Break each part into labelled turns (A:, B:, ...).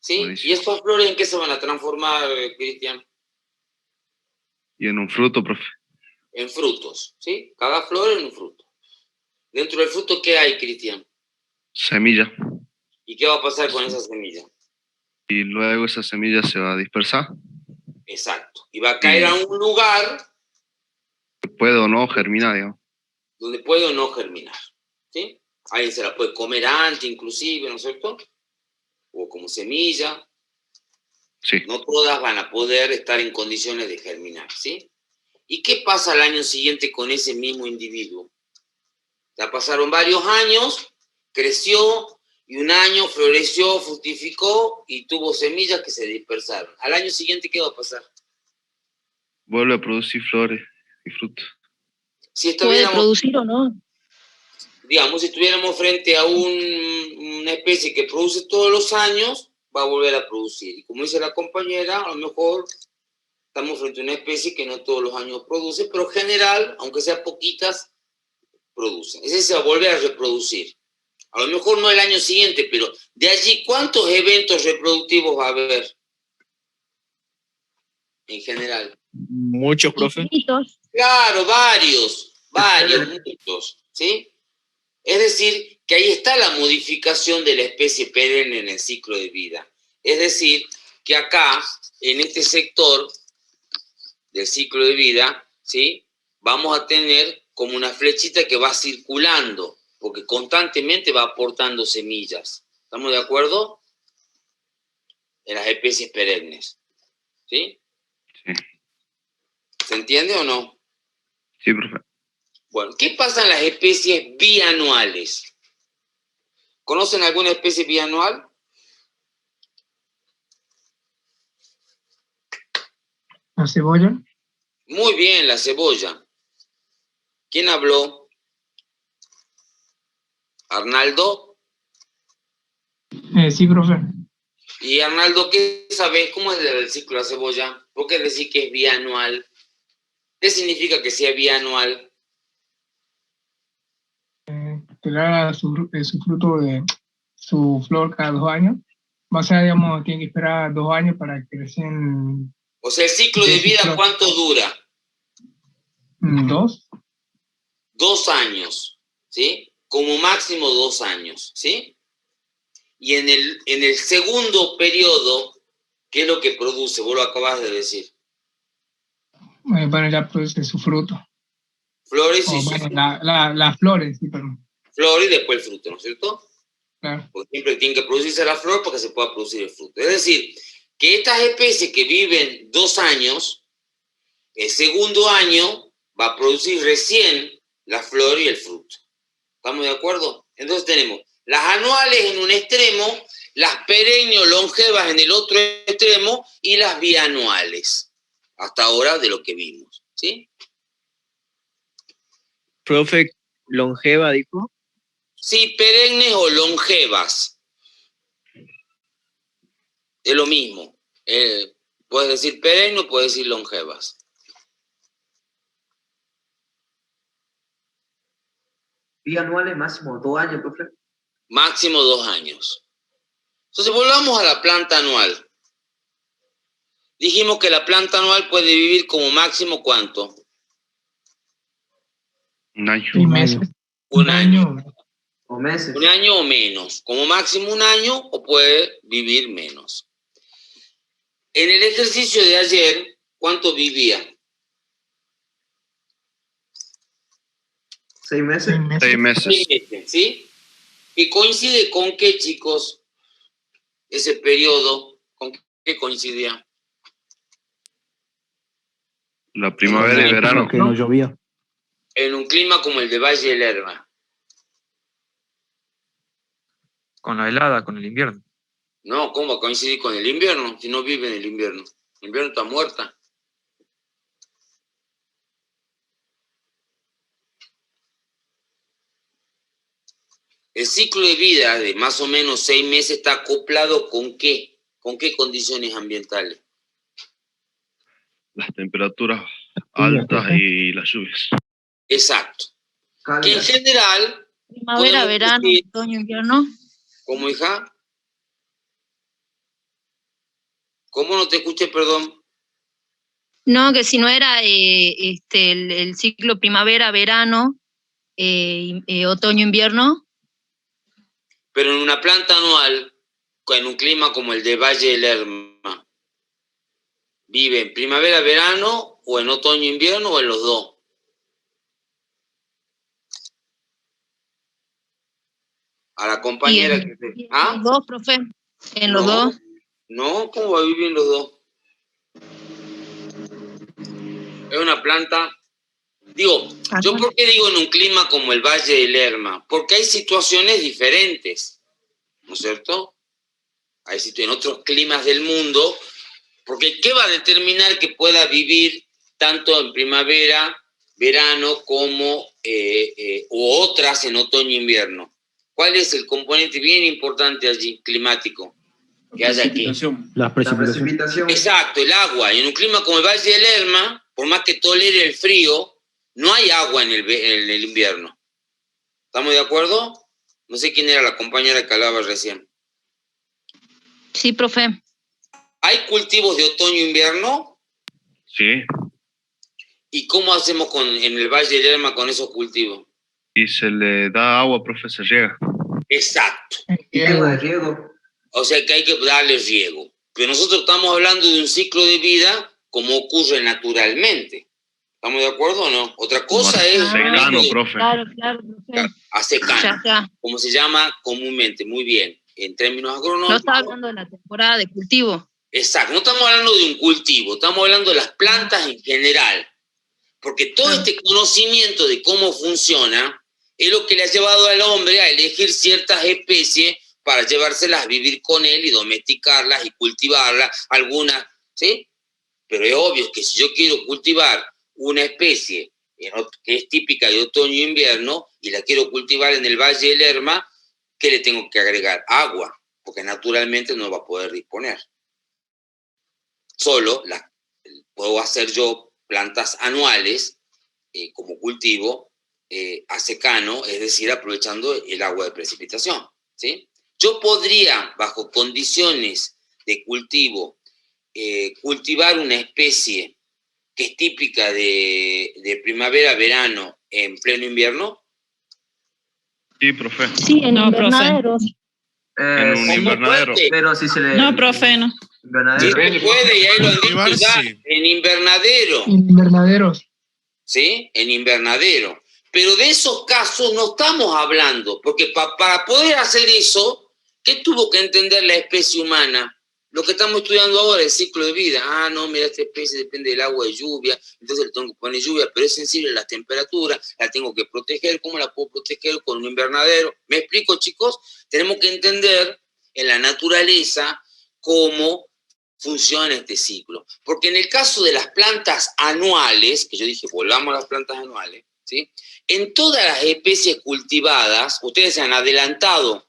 A: ¿sí?
B: Buenísimo.
A: ¿Y estas flores en qué se van a transformar, Cristian?
B: Y en un fruto, profe.
A: En frutos, ¿sí? Cada flor en un fruto. Dentro del fruto, ¿qué hay, Cristian?
B: Semilla.
A: ¿Y qué va a pasar con esa semilla?
B: Y luego esa semilla se va a dispersar.
A: Exacto. Y va a caer a un lugar
B: Puede o no germinar, digamos.
A: donde puede o no germinar, ¿sí? Alguien se la puede comer antes, inclusive, ¿no es cierto? O como semilla.
B: Sí.
A: No todas van a poder estar en condiciones de germinar, ¿sí? ¿Y qué pasa al año siguiente con ese mismo individuo? Ya pasaron varios años, creció, y un año floreció, fructificó y tuvo semillas que se dispersaron. Al año siguiente, ¿qué va a pasar?
B: Vuelve a producir flores y frutos.
A: Si
C: Puede producir o no.
A: Digamos, si estuviéramos frente a una especie que produce todos los años, va a volver a producir. Y como dice la compañera, a lo mejor estamos frente a una especie que no todos los años produce, pero en general, aunque sea poquitas, producen. Ese se va a volver a reproducir. A lo mejor no el año siguiente, pero de allí, ¿cuántos eventos reproductivos va a haber? En general.
D: Muchos, profe.
C: Infinitos.
A: Claro, varios, muchos, ¿sí? Es decir, que ahí está la modificación de la especie perenne en el ciclo de vida. Es decir, que acá, en este sector del ciclo de vida, ¿sí? Vamos a tener como una flechita que va circulando, porque constantemente va aportando semillas. ¿Estamos de acuerdo? En las especies perennes. ¿Sí?
B: Sí.
A: ¿Se entiende o no?
B: Sí, profe.
A: Bueno, ¿qué pasa en las especies bianuales? ¿Conocen alguna especie bianual?
E: ¿La cebolla?
A: Muy bien, la cebolla. ¿Quién habló? ¿Arnaldo?
E: Sí, profe.
A: Y Arnaldo, ¿qué sabes? ¿Cómo es el ciclo de la cebolla? ¿Por qué decir que es bianual? ¿Qué significa que sea bianual?
E: Que le haga su fruto de su flor cada 2 años. O sea, digamos, tiene que esperar 2 años para que recién...
A: O sea, el ciclo de vida, ¿cuánto dura?
E: 2.
A: 2 años, ¿sí? Como máximo 2 años, ¿sí? Y en el segundo periodo, ¿qué es lo que produce? Vos lo acabas de decir.
E: Bueno, ya produce su fruto.
A: Flores y
E: bueno, las flores, sí, perdón.
A: Flor y después el fruto, ¿no es cierto?
E: Claro.
A: Porque siempre tiene que producirse la flor para que se pueda producir el fruto. Es decir, que estas especies que viven 2 años, el segundo año va a producir recién la flor y el fruto. ¿Estamos de acuerdo? Entonces tenemos las anuales en un extremo, las perennios longevas en el otro extremo y las bianuales. Hasta ahora de lo que vimos, ¿sí?
D: Profe, longeva, dijo.
A: Sí, perennes o longevas. Es lo mismo. Puedes decir perenne o puedes decir longevas.
F: Bianuales máximo 2 años, profe.
A: Máximo 2 años. Entonces volvamos a la planta anual. Dijimos que la planta anual puede vivir como máximo ¿cuánto?
B: Un año.
E: 6 meses.
A: Un año.
F: O meses.
A: Un año o menos. Como máximo un año o puede vivir menos. En el ejercicio de ayer, ¿cuánto vivía?
F: 6 meses.
B: 6 meses.
A: 6 meses, ¿sí? ¿Y coincide con qué, chicos? Ese periodo, ¿con qué coincidía?
B: La primavera y verano.
G: Que no llovía.
A: En un clima como el de Valle del Lerma.
H: Con la helada, con el invierno.
A: No, ¿cómo va a coincidir con el invierno? Si no vive en el invierno. El invierno está muerta. El ciclo de vida de más o menos 6 meses está acoplado ¿con qué? ¿Con qué condiciones ambientales?
B: Las temperaturas altas y las lluvias.
A: Exacto. Que en general...
C: Primavera, verano,
A: decir,
C: otoño, invierno.
A: ¿cómo, hija? ¿Cómo no te escuché, perdón?
C: No, que si no era el ciclo primavera-verano, otoño-invierno.
A: Pero en una planta anual, en un clima como el de Valle del Lerma, ¿vive en primavera-verano o en otoño-invierno o en los dos? A la compañera
C: Y
A: que te...
C: en
A: ¿Ah?
C: los dos, profe, en los
A: No,
C: dos.
A: no, ¿cómo va a vivir en los dos? Es una planta... Digo, ¿yo por qué digo en un clima como el Valle del Lerma? Porque hay situaciones diferentes, ¿no es cierto? En otros climas del mundo, porque ¿qué va a determinar que pueda vivir tanto en primavera, verano, como u otras en otoño e invierno? ¿Cuál es el componente bien importante allí, climático, que haya aquí?
G: La precipitación.
A: Exacto, el agua. En un clima como el Valle del Lerma, por más que tolere el frío, no hay agua en el invierno. ¿Estamos de acuerdo? No sé quién era la compañera que hablaba recién.
C: Sí, profe.
A: ¿Hay cultivos de otoño-invierno?
B: Sí,
A: ¿Y cómo hacemos en el Valle del Lerma con esos cultivos?
B: y se le da agua, profe, se riega.
A: Exacto.
F: Tipo de riego.
A: O sea que hay que darle riego. Pero nosotros estamos hablando de un ciclo de vida como ocurre naturalmente. ¿Estamos de acuerdo o no? Otra cosa es...
B: Secano, profe.
C: Claro, profe.
A: A secano,
C: Ya está.
A: como se llama comúnmente, muy bien, en términos agronómicos.
C: No está hablando de la temporada de cultivo.
A: Exacto, no estamos hablando de un cultivo, estamos hablando de las plantas en general. Porque todo este conocimiento de cómo funciona es lo que le ha llevado al hombre a elegir ciertas especies para llevárselas a vivir con él y domesticarlas y cultivarlas, algunas, ¿sí? Pero es obvio que si yo quiero cultivar una especie que es típica de otoño e invierno y la quiero cultivar en el Valle del Lerma, ¿qué le tengo que agregar? Agua, porque naturalmente no va a poder disponer. Solo puedo hacer yo plantas anuales como cultivo a secano, es decir, aprovechando el agua de precipitación, ¿sí? Yo podría, bajo condiciones de cultivo, cultivar una especie que es típica de primavera-verano en pleno invierno.
B: Sí, profe.
C: Sí, en
I: No,
C: invernaderos.
B: En un
F: Sí,
A: ¿Cómo
B: invernadero.
A: puede?
F: pero si se le...
I: No, profe, no.
A: Sí,
F: Invernadero.
A: puede, y ahí lo han dicho
J: Cultivar,
A: ya,
J: sí.
A: en invernadero.
E: Invernaderos.
A: ¿Sí? En invernadero. Pero de esos casos no estamos hablando, porque para poder hacer eso, ¿qué tuvo que entender la especie humana? Lo que estamos estudiando ahora, el ciclo de vida. Ah, no, mira, esta especie depende del agua de lluvia, entonces le tengo que poner lluvia, pero es sensible a las temperaturas, la tengo que proteger. ¿Cómo la puedo proteger? Con un invernadero. ¿Me explico, chicos? Tenemos que entender en la naturaleza cómo funciona este ciclo. Porque en el caso de las plantas anuales, que yo dije, volvamos a las plantas anuales, ¿sí? En todas las especies cultivadas, ustedes se han adelantado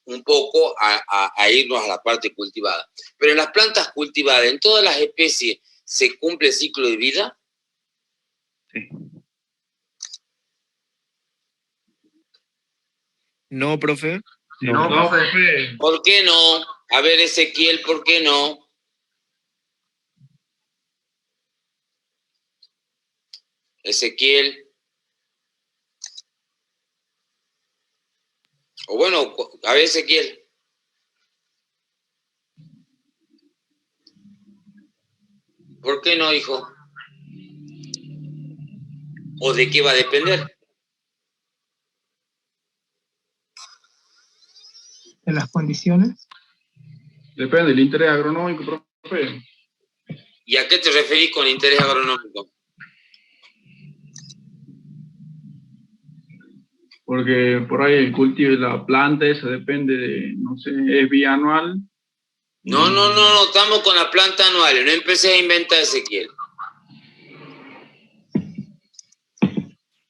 A: un poco a irnos a la parte cultivada, pero en las plantas cultivadas, en todas las especies, ¿se cumple el ciclo de vida?
B: Sí.
D: No, profe.
F: No, profe.
A: ¿Por qué no? A ver, Ezequiel, ¿por qué no? Ezequiel. O bueno, a ver, Ezequiel. ¿Por qué no, hijo? ¿O de qué va a depender?
E: De las condiciones.
K: Depende del interés agronómico, profe.
A: ¿Y a qué te referís con interés agronómico?
K: Porque por ahí el cultivo de la planta, eso depende de, no sé, es bianual.
A: No, estamos con la planta anual, no empecé a inventar, Ezequiel.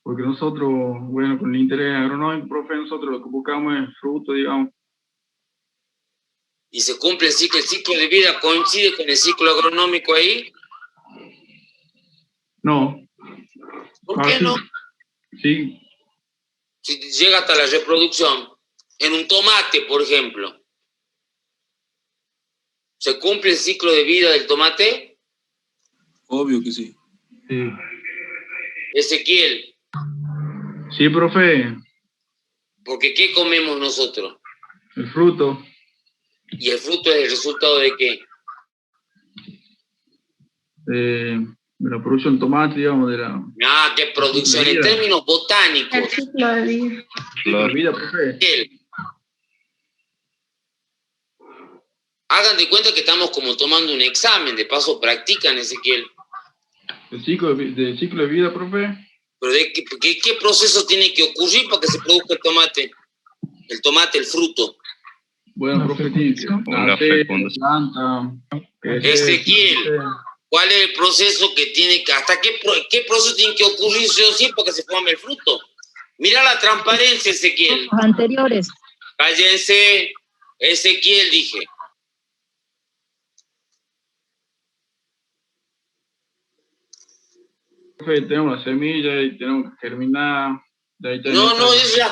K: Porque nosotros, bueno, con el interés agronómico, profe, nosotros lo que buscamos es fruto, digamos.
A: ¿Y se cumple el ciclo de vida coincide con el ciclo agronómico ahí?
K: No.
A: ¿Por qué no?
K: Sí.
A: Si llega hasta la reproducción, en un tomate, por ejemplo. ¿Se cumple el ciclo de vida del tomate?
I: Obvio que sí.
K: Sí.
A: Ezequiel,
K: Sí, profe.
A: porque ¿qué comemos nosotros?
K: El fruto.
A: ¿Y el fruto es el resultado de qué?
K: De la producción de tomate, digamos, de la
A: Ah, ¿qué producción? En términos
J: El
A: botánicos.
J: ciclo de vida.
K: la vida, profe.
A: Ezequiel, hagan de cuenta que estamos como tomando un examen, de paso practican, Ezequiel.
K: El ciclo de vida, profe.
A: Pero ¿qué proceso tiene que ocurrir para que se produzca el tomate? El tomate, el fruto.
K: Bueno,
E: La
K: profe,
E: fecundación.
B: La fecundación.
K: planta.
A: Ezequiel, ¿cuál es el proceso que tiene que, hasta qué proceso tiene que ocurrir sí o sí para que se forme el fruto? Mira la transparencia, Ezequiel.
C: Los anteriores.
A: Cállense, Ezequiel, dije.
K: Profe, tenemos la semilla y tenemos que germinar. De ahí
A: No, eso ya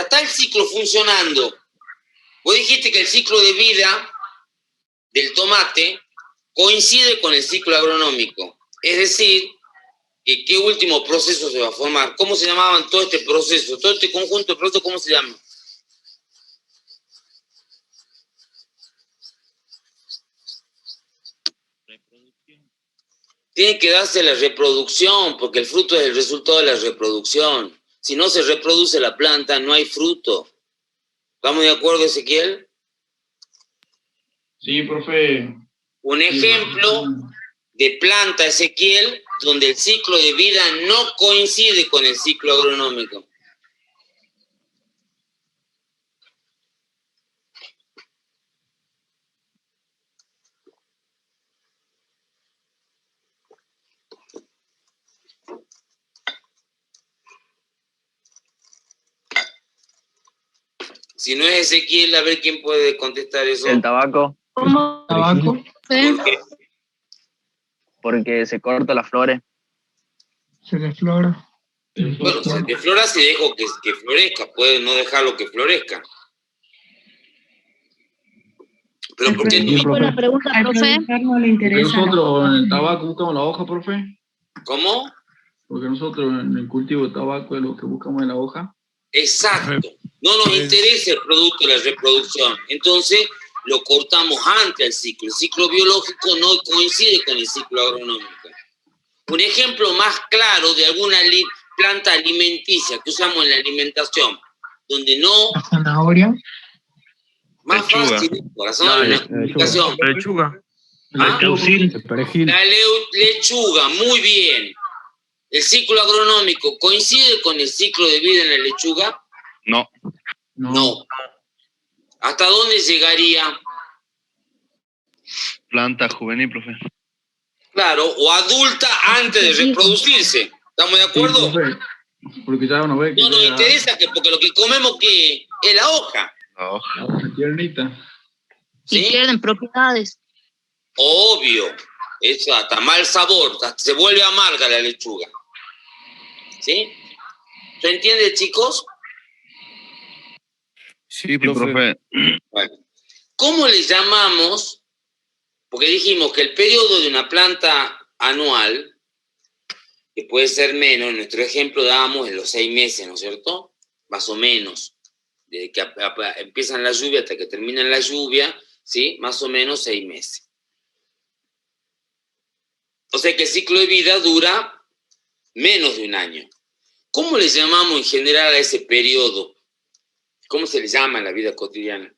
A: está el ciclo funcionando. Vos dijiste que el ciclo de vida del tomate coincide con el ciclo agronómico. Es decir, que ¿qué último proceso se va a formar? ¿Cómo se llamaban todo este proceso? Todo este conjunto de procesos, ¿cómo se llama? Tiene que darse la reproducción, porque el fruto es el resultado de la reproducción. Si no se reproduce la planta, no hay fruto. ¿Estamos de acuerdo, Ezequiel?
K: Sí, profe.
A: Un ejemplo de planta, Ezequiel, donde el ciclo de vida no coincide con el ciclo agronómico. Si no es Ezequiel, a ver quién puede contestar eso.
D: El tabaco,
C: ¿Cómo?
E: Tabaco.
C: Profe?
A: ¿Por qué?
D: porque se cortan las flores.
E: Se desflora.
A: Bueno, se desflora si dejo que florezca, puede no dejarlo que florezca. Pero ¿por qué
J: Sí,
A: no?
C: Muy buena pregunta,
J: Al
C: profe.
J: productor no le
K: Porque
J: interesa.
K: nosotros en el tabaco buscamos la hoja, profe.
A: ¿Cómo?
K: Porque nosotros en el cultivo de tabaco es lo que buscamos en la hoja.
A: Exacto. No nos interesa el producto de la reproducción. Entonces, lo cortamos antes del ciclo. El ciclo biológico no coincide con el ciclo agronómico. Un ejemplo más claro de alguna planta alimenticia que usamos en la alimentación, donde no...
E: La zanahoria.
A: Más
B: Lechuga.
A: fácil, corazón, en la comunicación.
H: La lechuga.
A: ¿Ah?
B: Caucil.
A: La lechuga, muy bien. ¿El ciclo agronómico coincide con el ciclo de vida en la lechuga?
B: No.
A: No. ¿Hasta dónde llegaría?
B: Planta juvenil, profe.
A: Claro, o adulta antes de reproducirse. ¿Estamos de acuerdo?
K: Sí, profe. Porque ya uno ve que
A: No nos
K: ya
A: interesa, porque lo que comemos que es la hoja.
B: La hoja.
K: la hoja tiernita.
C: Y
A: ¿Sí?
C: pierden propiedades.
A: Obvio. Eso hasta mal sabor, hasta se vuelve amarga la lechuga. ¿Sí? ¿Se entiende, chicos?
D: Sí,
B: Sí, profe.
A: Bueno. ¿Cómo le llamamos? Porque dijimos que el periodo de una planta anual, que puede ser menos, en nuestro ejemplo dábamos en los 6 meses, ¿no es cierto? Más o menos. Desde que empiezan la lluvia hasta que terminan la lluvia, ¿sí? Más o menos 6 meses. O sea que el ciclo de vida dura menos de un año. ¿Cómo le llamamos en general a ese periodo? ¿Cómo se le llama en la vida cotidiana?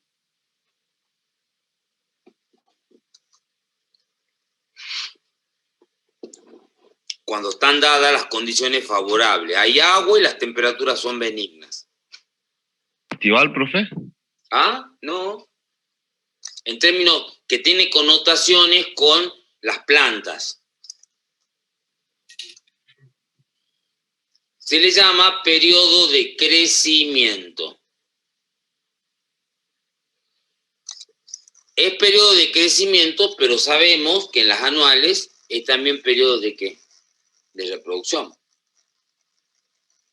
A: Cuando están dadas las condiciones favorables. Hay agua y las temperaturas son benignas.
B: ¿Estival, profe?
A: ¿Ah? No. En términos que tiene connotaciones con las plantas. Se le llama periodo de crecimiento. Es periodo de crecimiento, pero sabemos que en las anuales es también periodo de ¿qué? De reproducción.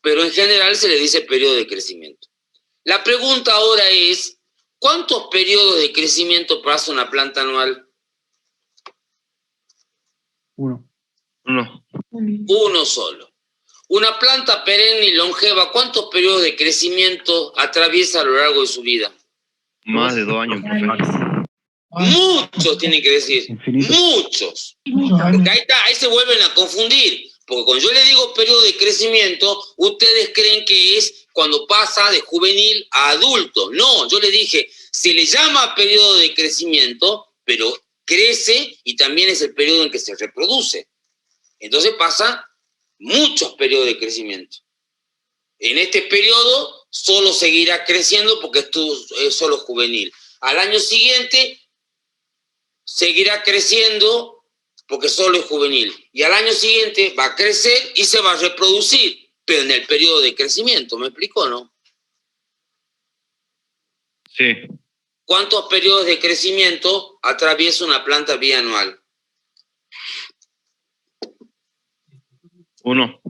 A: Pero en general se le dice periodo de crecimiento. La pregunta ahora es, ¿Cuántos periodos de crecimiento pasa una planta anual?
B: Uno.
A: Uno solo. Una planta perenne y longeva, ¿cuántos periodos de crecimiento atraviesa a lo largo de su vida?
B: Más de 2 años, profe.
A: Muchos tienen que decir. Muchos.
E: Muchos años.
A: Porque ahí se vuelven a confundir. Porque cuando yo le digo periodo de crecimiento, ustedes creen que es cuando pasa de juvenil a adulto. No, yo le dije, se le llama periodo de crecimiento, pero crece y también es el periodo en que se reproduce. Entonces pasa muchos periodos de crecimiento. En este periodo solo seguirá creciendo porque esto es solo juvenil. Al año siguiente seguirá creciendo porque solo es juvenil. Y al año siguiente va a crecer y se va a reproducir, pero en el periodo de crecimiento. ¿Me explico o no?
B: Sí.
A: ¿Cuántos periodos de crecimiento atraviesa una planta bianual?
B: 1.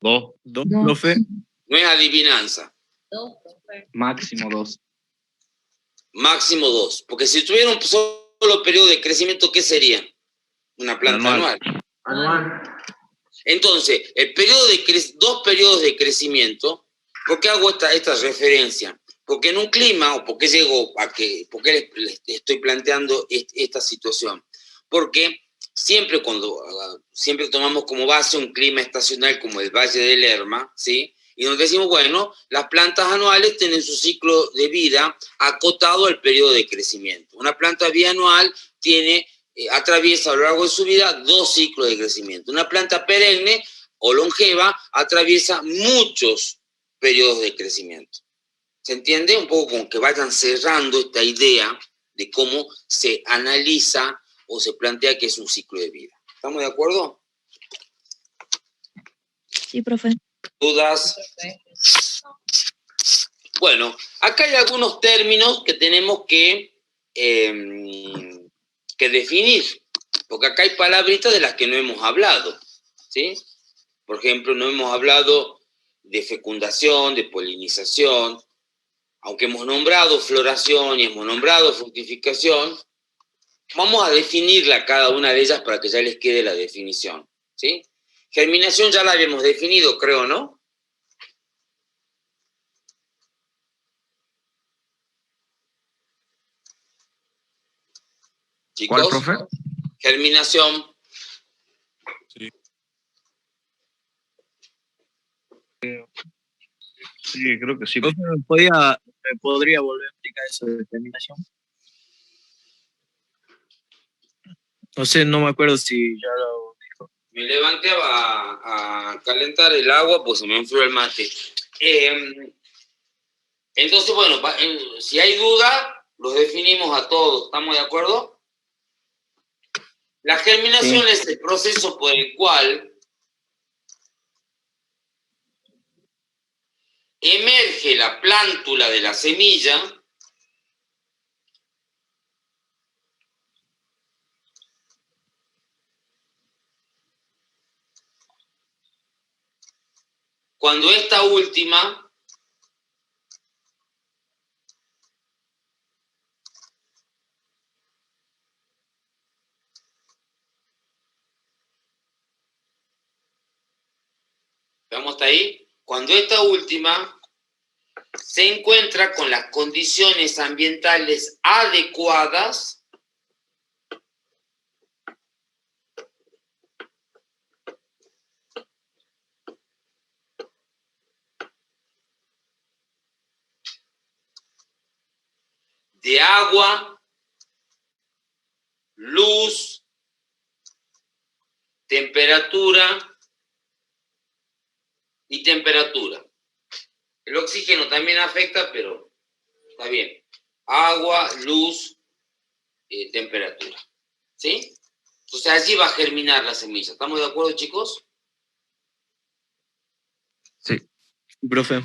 B: 2.
D: Dos,
C: No.
D: profe.
A: No es adivinanza.
D: Máximo 2.
A: Máximo 2. Porque si tuviera un solo periodo de crecimiento, ¿qué sería? Una planta
B: Anual.
A: anual. Entonces, el periodo de 2 periodos de crecimiento, ¿por qué hago esta referencia? Porque en un clima, o por qué llego a por qué les estoy planteando esta situación. Porque siempre tomamos como base un clima estacional como el Valle del Lerma, ¿sí? Y nos decimos, bueno, las plantas anuales tienen su ciclo de vida acotado al periodo de crecimiento. Una planta bianual atraviesa a lo largo de su vida 2 ciclos de crecimiento. Una planta perenne o longeva atraviesa muchos periodos de crecimiento. ¿Se entiende? Un poco como que vayan cerrando esta idea de cómo se analiza o se plantea que es un ciclo de vida. ¿Estamos de acuerdo?
C: Sí, profe.
A: ¿Dudas? Bueno, acá hay algunos términos que tenemos que definir, porque acá hay palabritas de las que no hemos hablado, ¿sí? Por ejemplo, no hemos hablado de fecundación, de polinización, aunque hemos nombrado floración y hemos nombrado fructificación, vamos a definirla cada una de ellas para que ya les quede la definición, ¿sí? Germinación ya la habíamos definido, creo, ¿no?
H: ¿Cuál,
A: Chicos,
H: profe?
A: germinación.
B: Sí, creo que sí.
D: Profe, ¿me podría volver a explicar eso de determinación? No sé, no me acuerdo si ya lo dijo.
A: Me levanté a calentar el agua, pues se me enfrió el mate. Entonces, bueno, si hay duda, los definimos a todos. ¿Estamos de acuerdo? La germinación es el proceso por el cual emerge la plántula de la semilla cuando esta última ¿vamos hasta ahí? Cuando esta última se encuentra con las condiciones ambientales adecuadas de agua, luz, temperatura y temperatura. El oxígeno también afecta, pero está bien. Agua, luz, temperatura. ¿Sí? Entonces allí va a germinar la semilla. ¿Estamos de acuerdo, chicos?
H: Sí.
D: Profe.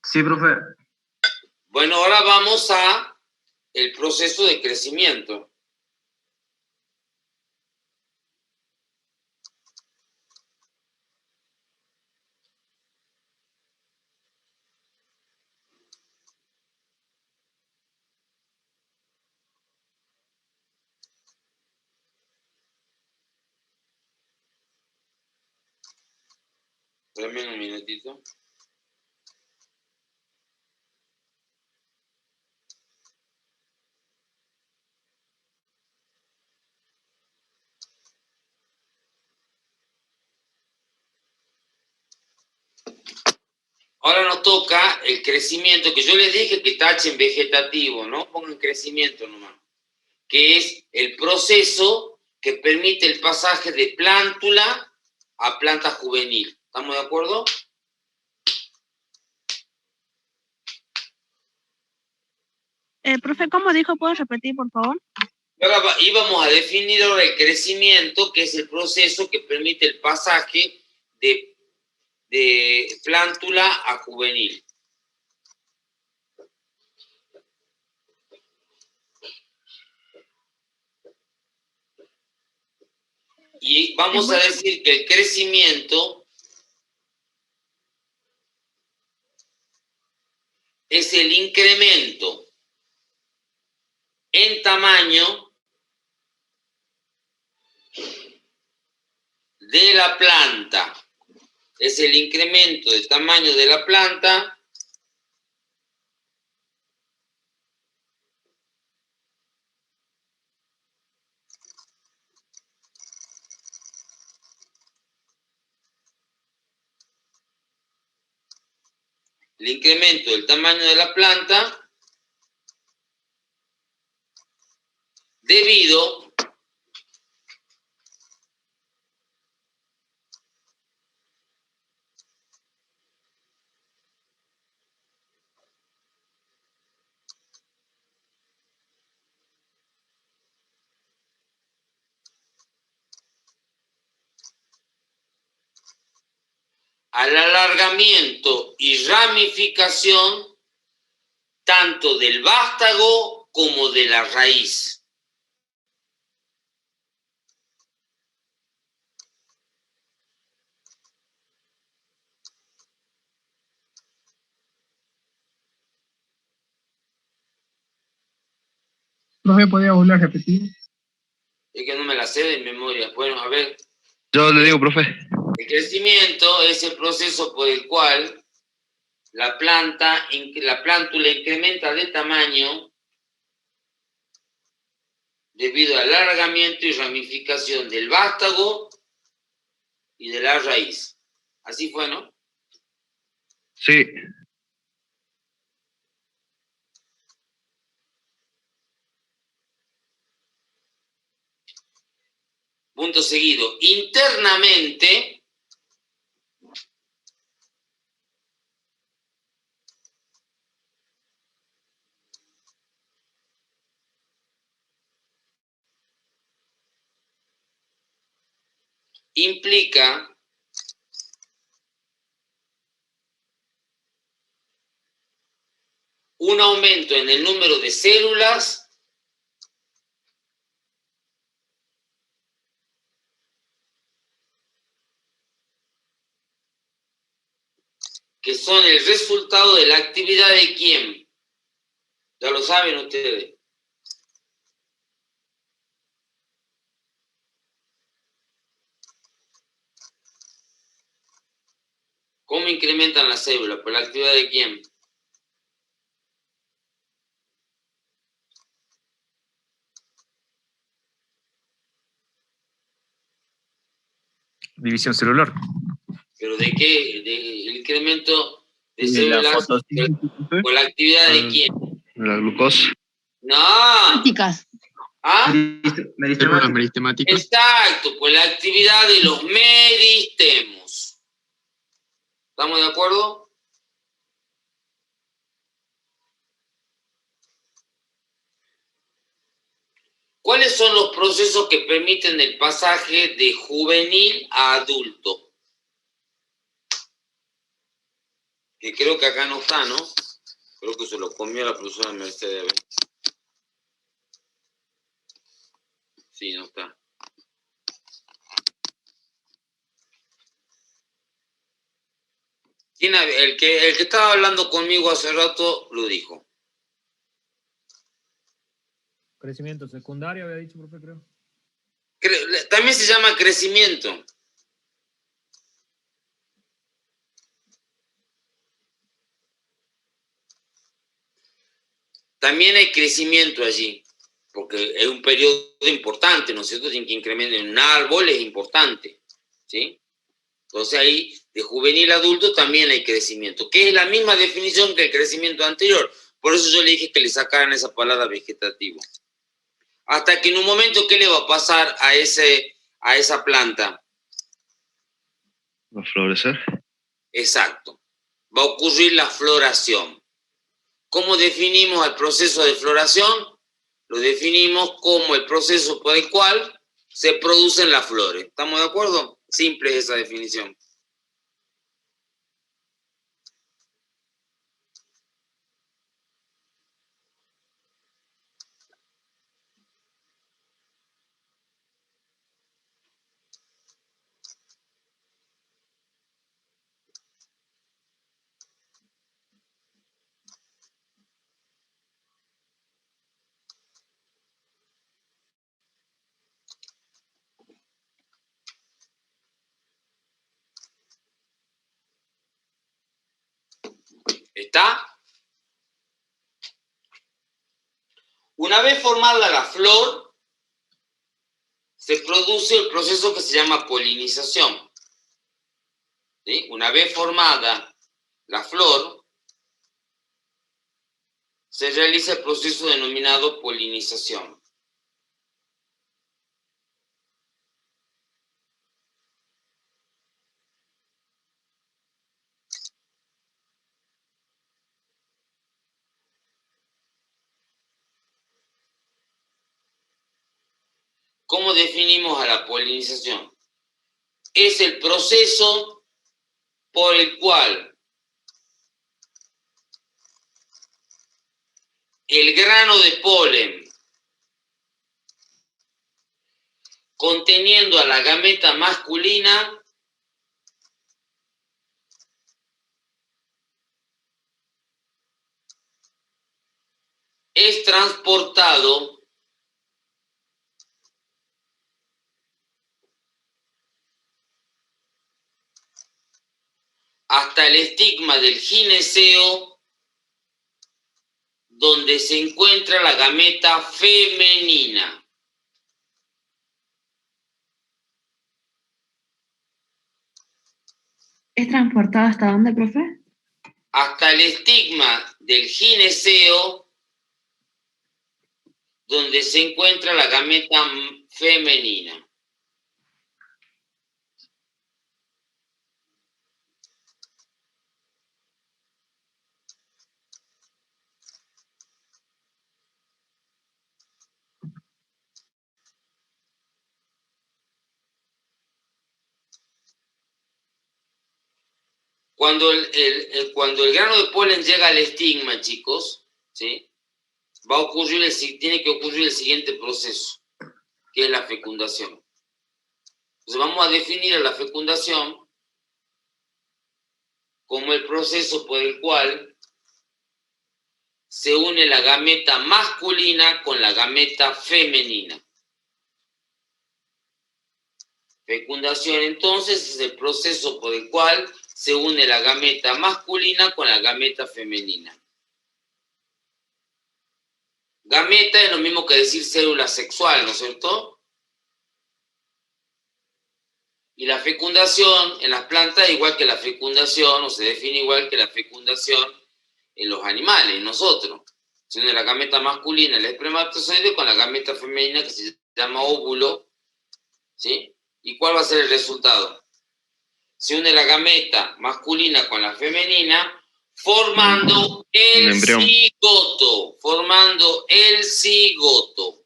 G: Sí, profe.
A: Bueno, ahora vamos a el proceso de crecimiento. Dame un minutito. Ahora nos toca el crecimiento, que yo les dije que tachen vegetativo, ¿no? Pongan crecimiento nomás. Que es el proceso que permite el pasaje de plántula a planta juvenil. ¿Estamos de acuerdo?
J: Profe, ¿cómo dijo? ¿Puedo repetir, por favor?
A: Ahora íbamos a definir ahora el crecimiento, que es el proceso que permite el pasaje de plántula a juvenil. Y vamos a decir que el crecimiento es el incremento en tamaño de la planta. Es el incremento de tamaño de la planta debido al alargamiento y ramificación tanto del vástago como de la raíz.
E: Profe, ¿podría volver a repetir?
A: Es que no me la sé de memoria. Bueno, a ver.
B: Yo le digo, profe.
A: El crecimiento es el proceso por el cual la plántula incrementa de tamaño debido al alargamiento y ramificación del vástago y de la raíz. Así fue, ¿no?
B: Sí.
A: Punto seguido. Internamente, implica un aumento en el número de células que son el resultado de la actividad de quién. Ya lo saben ustedes. ¿Cómo incrementan las células? ¿Por la actividad de quién?
H: División celular.
A: ¿Pero de qué? ¿El incremento de
D: La
A: células
D: fotosíntesis.
A: por la actividad de quién?
B: La glucosa.
A: No.
C: Prácticas.
A: ¿Ah?
H: Células meristemáticas.
A: Exacto, por la actividad de los meristemos. ¿Estamos de acuerdo? ¿Cuáles son los procesos que permiten el pasaje de juvenil a adulto? Que creo que acá no está, ¿no? Creo que se lo comió la profesora Mercedes. Sí, no está. El que estaba hablando conmigo hace rato lo dijo.
L: Crecimiento secundario, había dicho, profe, creo.
A: También se llama crecimiento. también hay crecimiento allí, porque es un periodo importante, ¿no es cierto? Tiene que incrementar en un árbol, es importante, ¿sí? Entonces ahí, de juvenil a adulto, también hay crecimiento, que es la misma definición que el crecimiento anterior. Por eso yo le dije que le sacaran esa palabra vegetativo. Hasta que en un momento, ¿qué le va a pasar a esa planta?
B: ¿Va a florecer?
A: Exacto. Va a ocurrir la floración. ¿Cómo definimos el proceso de floración? Lo definimos como el proceso por el cual se producen las flores. ¿Estamos de acuerdo? Simple es esa definición. ¿Está? Una vez formada la flor, se produce el proceso que se llama polinización. ¿Sí? Una vez formada la flor, se realiza el proceso denominado polinización. ¿Cómo definimos a la polinización? Es el proceso por el cual el grano de polen conteniendo a la gameta masculina es transportado hasta el estigma del gineceo, donde se encuentra la gameta femenina.
J: ¿Es transportado hasta dónde, profe?
A: Hasta el estigma del gineceo, donde se encuentra la gameta femenina. Cuando el grano de polen llega al estigma, chicos, ¿sí? Tiene que ocurrir el siguiente proceso, que es la fecundación. Entonces vamos a definir a la fecundación como el proceso por el cual se une la gameta masculina con la gameta femenina. Fecundación, entonces, es el proceso por el cual se une la gameta masculina con la gameta femenina. Gameta es lo mismo que decir célula sexual, ¿no es cierto? Y la fecundación en las plantas es igual que la fecundación, o se define igual que la fecundación en los animales, en nosotros. Se une la gameta masculina, el espermatozoide, con la gameta femenina que se llama óvulo, ¿sí? ¿Y cuál va a ser el resultado? Se une la gameta masculina con la femenina, formando el cigoto, formando el cigoto.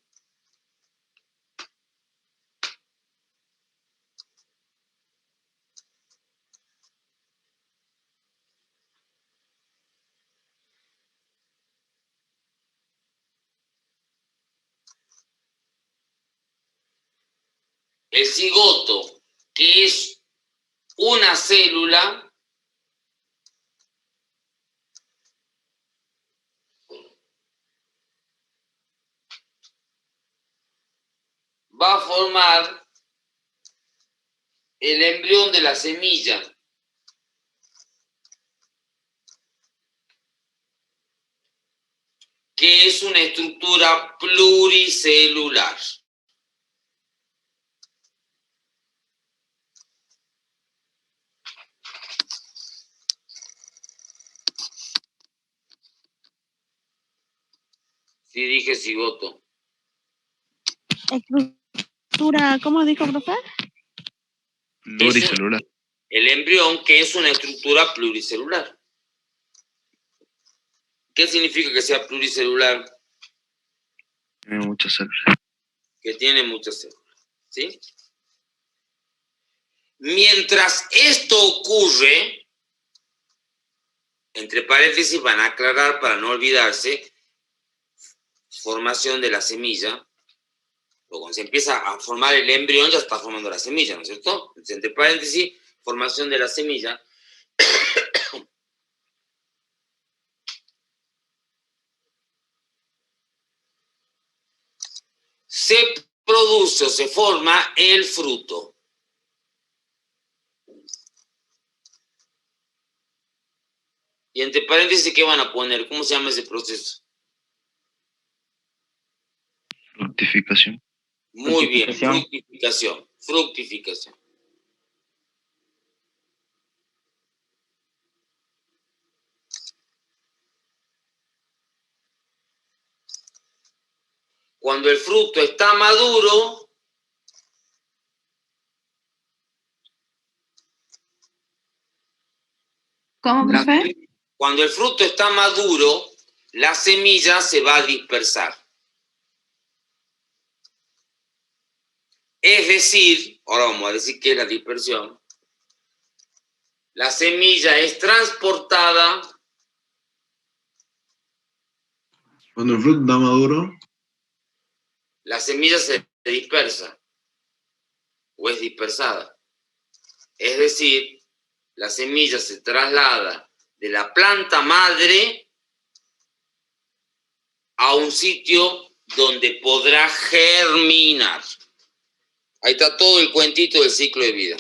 A: El cigoto, que es una célula, va a formar el embrión de la semilla. que es una estructura pluricelular. Sí, dije cigoto.
M: Estructura, ¿cómo dijo, profe?
B: Pluricelular.
A: El embrión, que es una estructura pluricelular. ¿Qué significa que sea pluricelular?
B: Tiene muchas células.
A: Que tiene muchas células, ¿sí? Mientras esto ocurre, entre paréntesis van a aclarar para no olvidarse, formación de la semilla. Luego, cuando se empieza a formar el embrión, ya está formando la semilla, ¿no es cierto? Entonces, entre paréntesis, formación de la semilla. Se produce o se forma el fruto. Y entre paréntesis, ¿qué van a poner? ¿Cómo se llama ese proceso?
B: Fructificación.
A: Muy bien, fructificación. Fructificación. Cuando el fruto está maduro,
J: ¿Cómo, profe?
A: cuando el fruto está maduro, la semilla se va a dispersar. Es decir, ahora vamos a decir qué es la dispersión. La semilla es transportada.
G: Cuando el fruto está maduro,
A: La semilla se dispersa o es dispersada. Es decir, la semilla se traslada de la planta madre a un sitio donde podrá germinar. Ahí está todo el cuentito del ciclo de vida.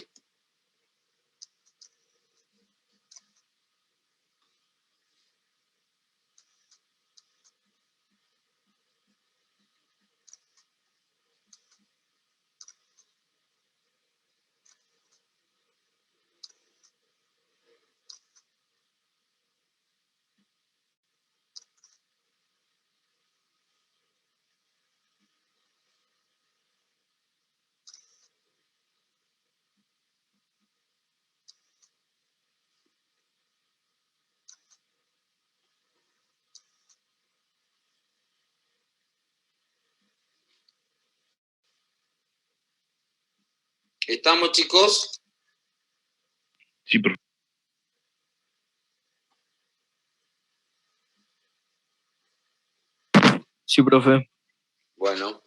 A: ¿Estamos, chicos?
B: Sí, profe.
D: Sí, profe.
A: Bueno.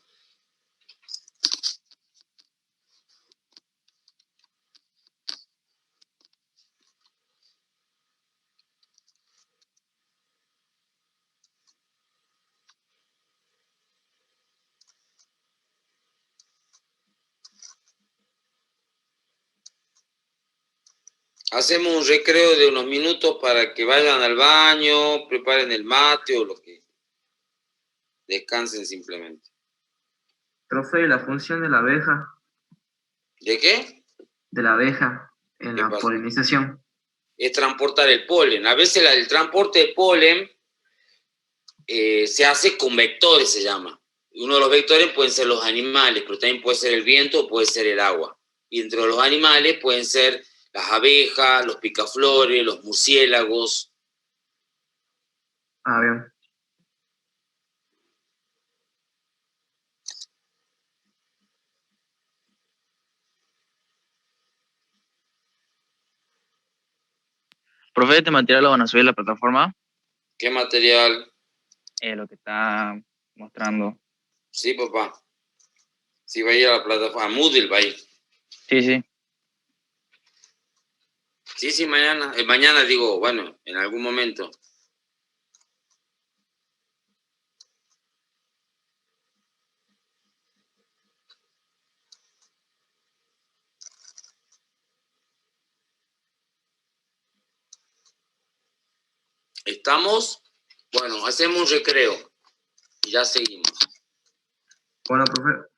A: Hacemos un recreo de unos minutos para que vayan al baño, preparen el mate o lo que descansen simplemente.
F: Profe, la función de la abeja.
A: ¿De qué?
F: De la abeja en la polinización.
A: Es transportar el polen. A veces el transporte de polen se hace con vectores, se llama. Uno de los vectores pueden ser los animales, pero también puede ser el viento o puede ser el agua. Y entre los animales pueden ser las abejas, los picaflores, los murciélagos.
F: Ah, bien.
H: Profe, ¿este material lo van a subir a la plataforma?
A: ¿Qué material?
H: Lo que está mostrando.
A: Sí, papá. Sí, va a ir a la plataforma. Moodle va a ir.
H: Sí, sí.
A: Sí, mañana. Mañana digo, bueno, en algún momento. ¿Estamos? Bueno, hacemos un recreo. Y ya seguimos.
F: Bueno, profe.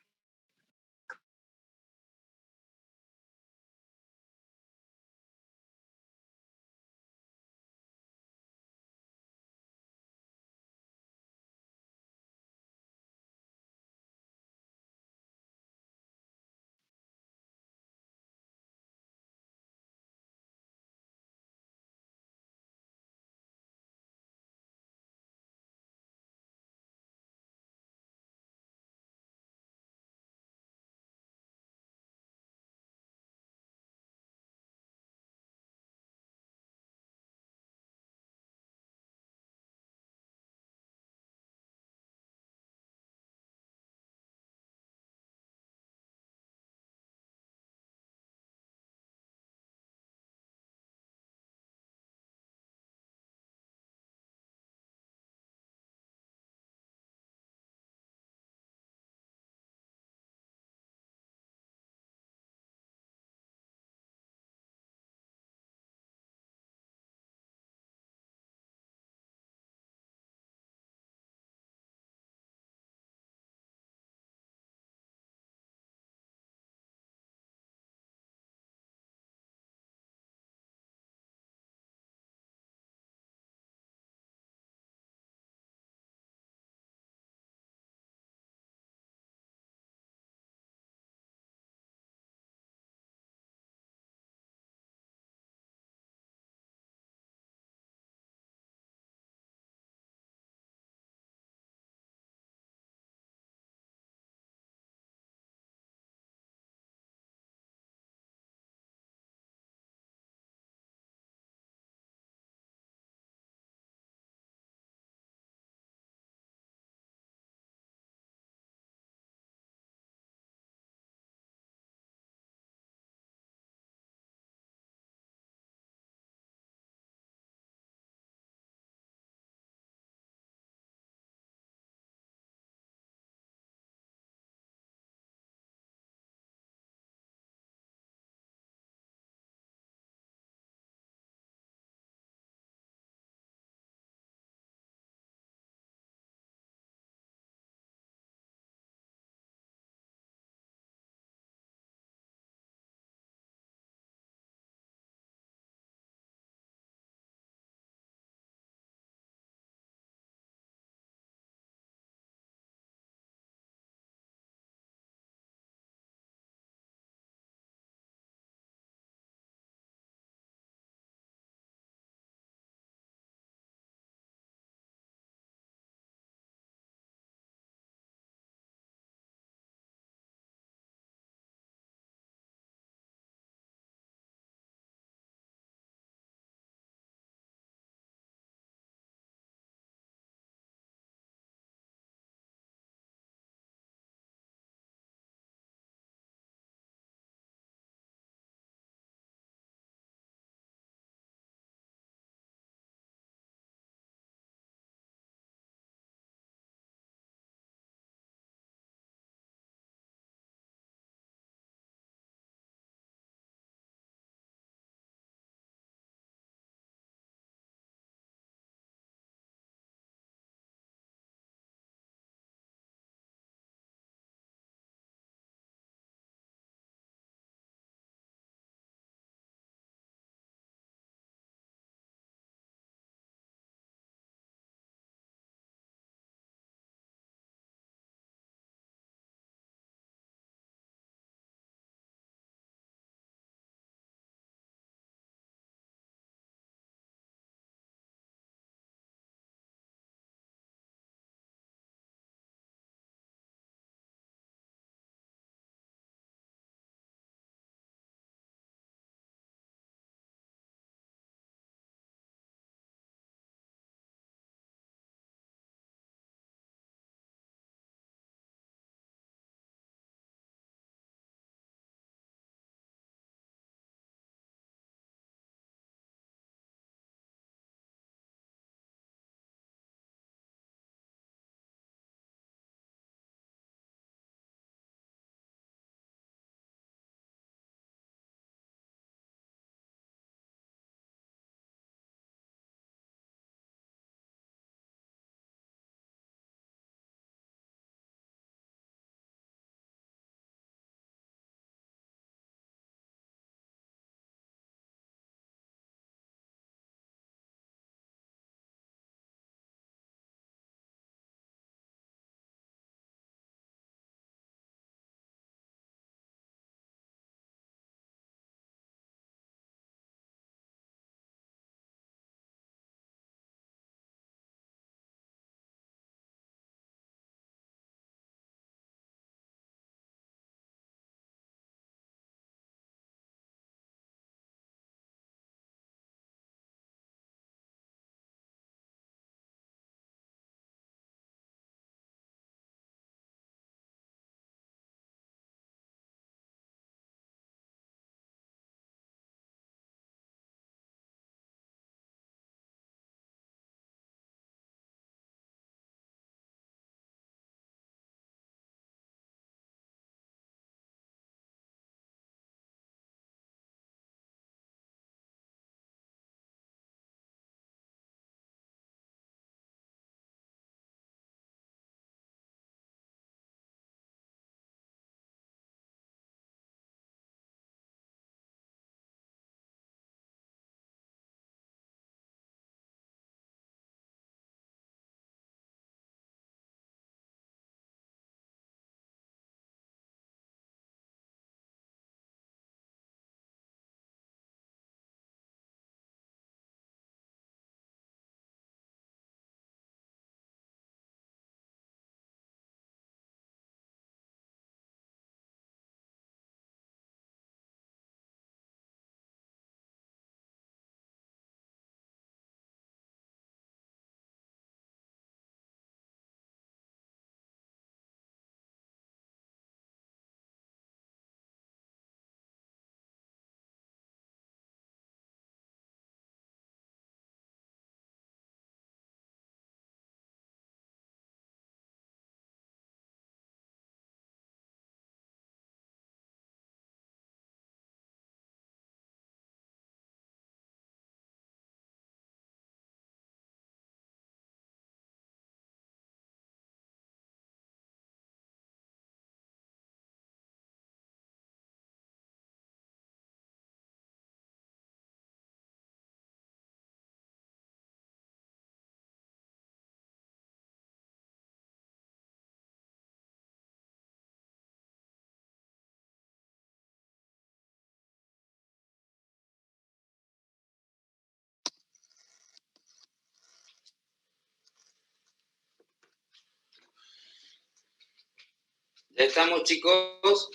A: ¿Ya estamos, chicos?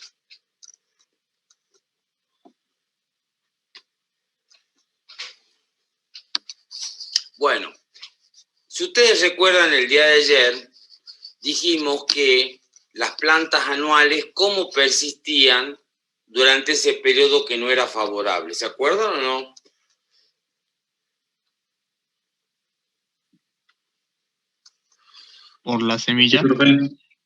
A: Bueno, si ustedes recuerdan el día de ayer, dijimos que las plantas anuales, cómo persistían durante ese periodo que no era favorable. ¿Se acuerdan o no?
D: Por la semilla.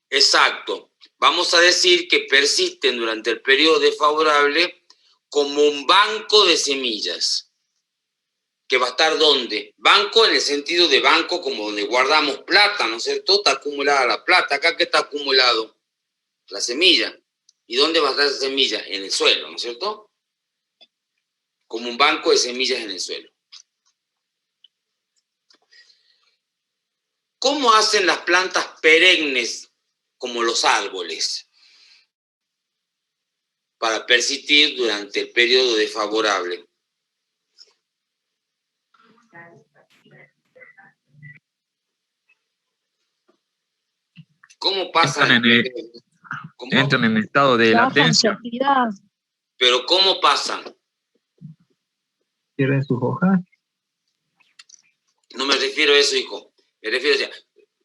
A: Exacto. Vamos a decir que persisten durante el periodo desfavorable como un banco de semillas. ¿Que va a estar dónde? Banco en el sentido de banco como donde guardamos plata, ¿no es cierto? Está acumulada la plata. ¿Acá qué está acumulado? La semilla. ¿Y dónde va a estar esa semilla? En el suelo, ¿no es cierto? Como un banco de semillas en el suelo. ¿Cómo hacen las plantas perennes como los árboles para persistir durante el periodo desfavorable? ¿Cómo pasan?
D: Entran en estado de latencia.
A: Pero ¿cómo pasan?
E: Pierden sus hojas.
A: No me refiero a eso, hijo. Me refiero a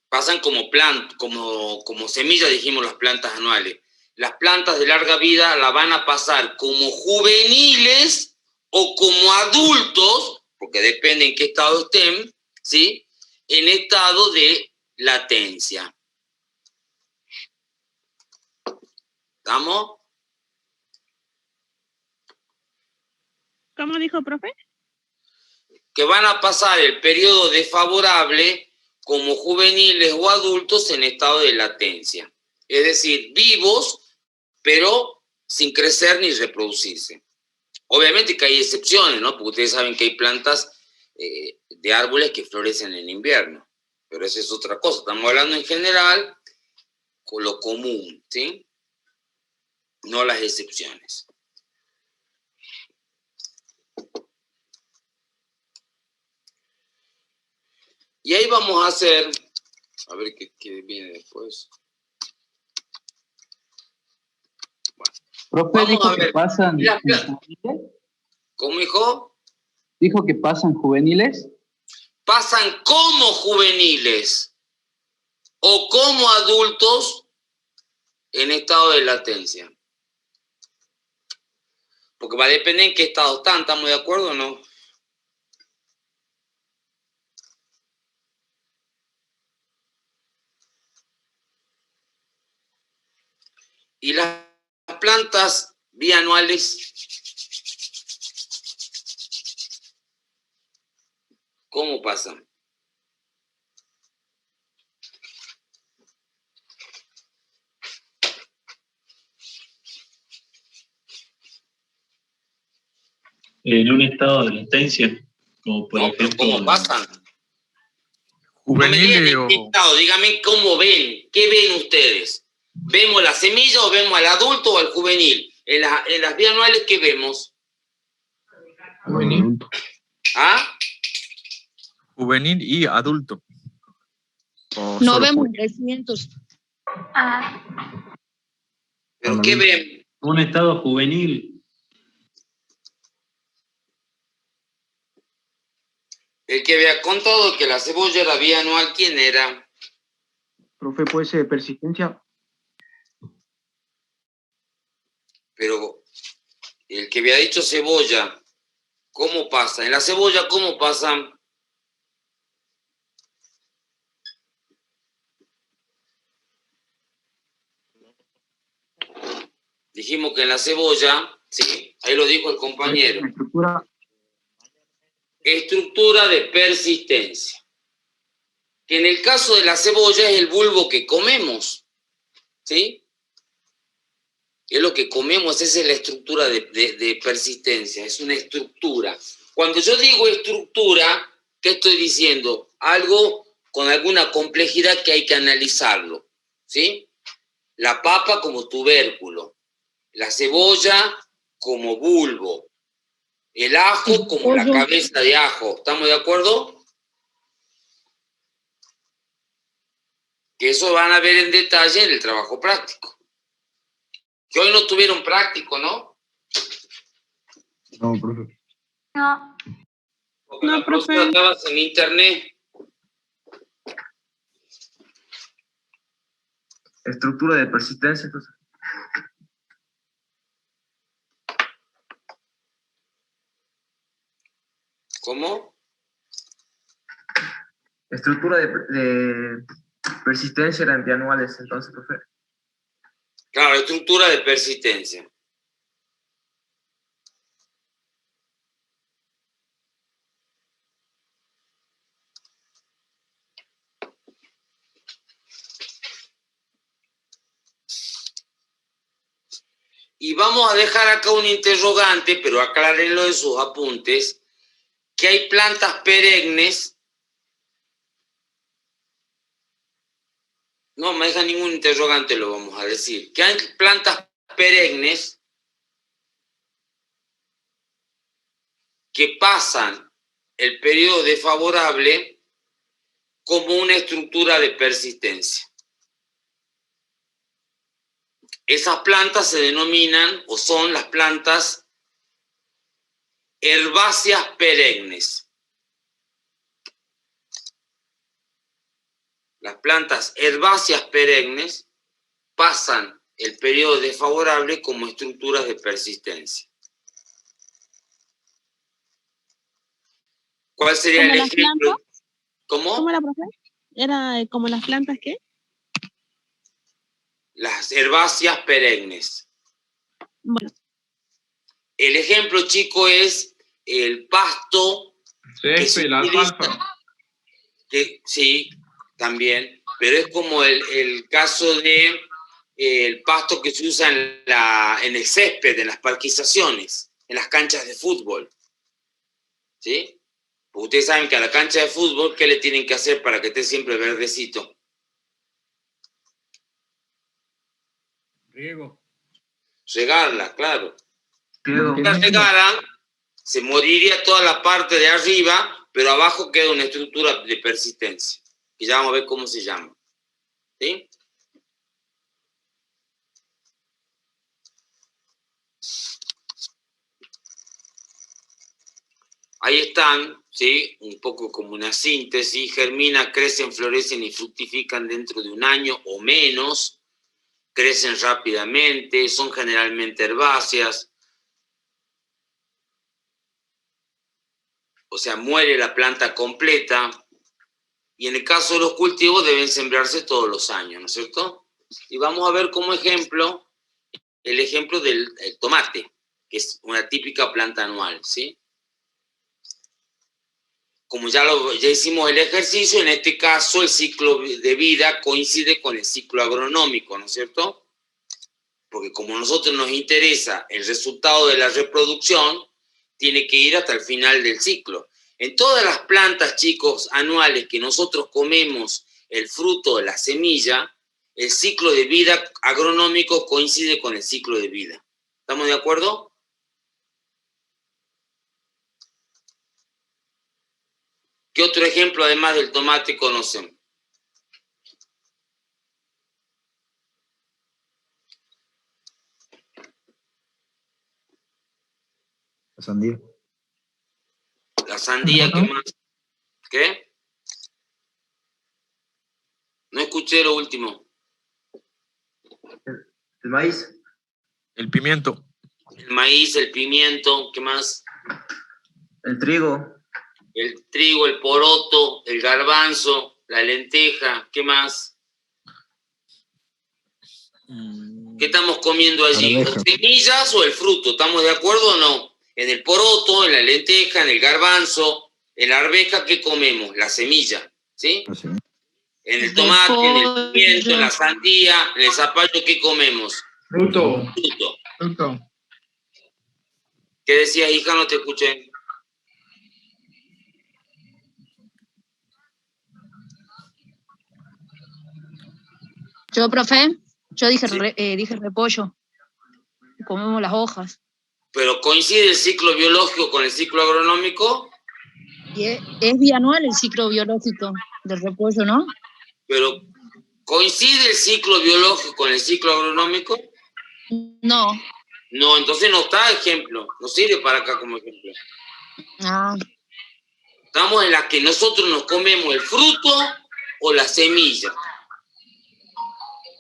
A: pasan como semillas, dijimos, las plantas anuales. Las plantas de larga vida la van a pasar como juveniles o como adultos, porque depende en qué estado estén, ¿sí? En estado de latencia. ¿Estamos?
M: ¿Cómo dijo, profe?
A: Que van a pasar el periodo desfavorable como juveniles o adultos en estado de latencia. Es decir, vivos, pero sin crecer ni reproducirse. Obviamente que hay excepciones, ¿no? Porque ustedes saben que hay plantas de árboles que florecen en invierno. Pero esa es otra cosa. Estamos hablando en general con lo común, ¿sí? No las excepciones. Y ahí vamos a hacer, a ver qué viene después.
N: Profe,
A: Vamos
N: dijo
A: a ver.
N: que pasan
A: Mira,
N: juveniles.
A: ¿Cómo, hijo?
N: Dijo que pasan juveniles.
A: Pasan como juveniles o como adultos en estado de latencia. Porque va a depender en qué estado están, ¿estamos de acuerdo o no? Y las plantas bianuales, ¿cómo pasan?
O: En un estado de latencia, como por ejemplo...
A: ¿Cómo pasan?
D: Juveniles
A: no me digan en qué estado, díganme cómo ven, ¿qué ven ustedes? ¿Vemos la semilla o vemos al adulto o al juvenil? En las bianuales, ¿qué vemos?
E: Juvenil.
A: ¿Ah?
D: Juvenil y adulto.
C: No vemos crecimientos.
A: ¿Pero qué ven?
O: Un estado juvenil.
A: El que había contado que la cebolla era bianual, ¿quién era?
K: Profe, ¿puede ser persistencia?
A: Pero el que había dicho cebolla, ¿cómo pasa? En la cebolla, ¿cómo pasan? Dijimos que en la cebolla, ¿sí? Ahí lo dijo el compañero. Estructura de persistencia. Que en el caso de la cebolla es el bulbo que comemos, ¿sí? Es lo que comemos, esa es la estructura de persistencia, es una estructura. Cuando yo digo estructura, ¿qué estoy diciendo? Algo con alguna complejidad que hay que analizarlo, ¿sí? La papa como tubérculo, la cebolla como bulbo, el ajo como la cabeza de ajo, ¿estamos de acuerdo? Que eso van a ver en detalle en el trabajo práctico, Que hoy no tuvieron práctico, ¿no?
G: No, profe.
J: No.
A: Porque
M: No,
A: la próxima
M: profe.
A: estabas en internet.
F: Estructura de persistencia, entonces.
A: ¿Cómo?
F: Estructura de persistencia eran bianuales, entonces, profe.
A: Claro, estructura de persistencia. Y vamos a dejar acá un interrogante, pero aclárenlo en sus apuntes, que hay plantas perennes. No me deja ningún interrogante, lo vamos a decir. Que hay plantas perennes que pasan el periodo desfavorable como una estructura de persistencia. Esas plantas se denominan o son las plantas herbáceas perennes. Las plantas herbáceas perennes pasan el periodo desfavorable como estructuras de persistencia. ¿Cuál sería
M: ¿Como
A: el
M: las
A: ejemplo?
M: plantas?
A: ¿Cómo?
M: ¿Cómo era, profe? ¿Era como las plantas qué?
A: Las herbáceas perennes.
M: Bueno,
A: El ejemplo, chico, es el pasto.
K: Césped, la alfalfa.
A: Que, sí, también, pero es como el caso de el pasto que se usa en el césped, en las parquizaciones, en las canchas de fútbol. ¿Sí? Porque ustedes saben que a la cancha de fútbol, ¿qué le tienen que hacer para que esté siempre verdecito?
L: Riego.
A: Regarla, claro.
F: Riego.
A: Si la regaran, se moriría toda la parte de arriba, pero abajo queda una estructura de persistencia. Y ya vamos a ver cómo se llama. ¿Sí? Ahí están, ¿sí? Un poco como una síntesis. Germinan, crecen, florecen y fructifican dentro de un año o menos. Crecen rápidamente, son generalmente herbáceas. O sea, muere la planta completa. Y en el caso de los cultivos deben sembrarse todos los años, ¿no es cierto? Y vamos a ver como ejemplo, el ejemplo del tomate, que es una típica planta anual, ¿sí? Como ya hicimos el ejercicio, en este caso el ciclo de vida coincide con el ciclo agronómico, ¿no es cierto? Porque como a nosotros nos interesa el resultado de la reproducción, tiene que ir hasta el final del ciclo. En todas las plantas, chicos, anuales que nosotros comemos el fruto de la semilla, el ciclo de vida agronómico coincide con el ciclo de vida. ¿Estamos de acuerdo? ¿Qué otro ejemplo, además del tomate, conocen?
P: La sandía.
A: La sandía, ¿qué más? ¿Qué? No escuché lo último.
F: El maíz.
D: El pimiento.
A: El maíz, el pimiento, ¿qué más?
F: El trigo.
A: El trigo, el poroto, el garbanzo, la lenteja, ¿qué más? ¿Qué estamos comiendo allí? ¿Las semillas o el fruto? ¿Estamos de acuerdo o no? En el poroto, en la lenteja, en el garbanzo, en la arveja, ¿qué comemos? La semilla, ¿sí? En el tomate, en el pimiento, en la sandía, en el zapallo, ¿qué comemos?
K: Fruto.
A: Fruto. ¿Qué decías, hija? No te escuché.
C: Yo, profe, yo dije, dije repollo. Comemos las hojas.
A: ¿Pero coincide el ciclo biológico con el ciclo agronómico?
C: Y es bianual el ciclo biológico del repollo, ¿no?
A: ¿Pero coincide el ciclo biológico con el ciclo agronómico?
C: No.
A: No, entonces no está ejemplo, no sirve para acá como ejemplo.
C: Ah.
A: Estamos en las que nosotros nos comemos el fruto o la semilla.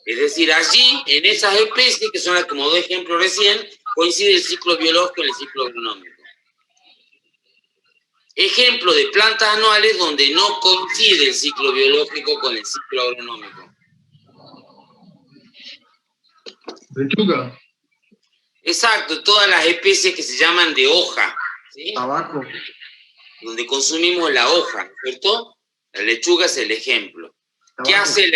A: Es decir, allí, en esas especies, que son las que como doy ejemplo recién, coincide el ciclo biológico y el ciclo agronómico. Ejemplo de plantas anuales donde no coincide el ciclo biológico con el ciclo agronómico.
K: Lechuga.
A: Exacto, todas las especies que se llaman de hoja, ¿sí?
F: Tabaco.
A: Donde consumimos la hoja, ¿cierto? La lechuga es el ejemplo. ¿Qué hace el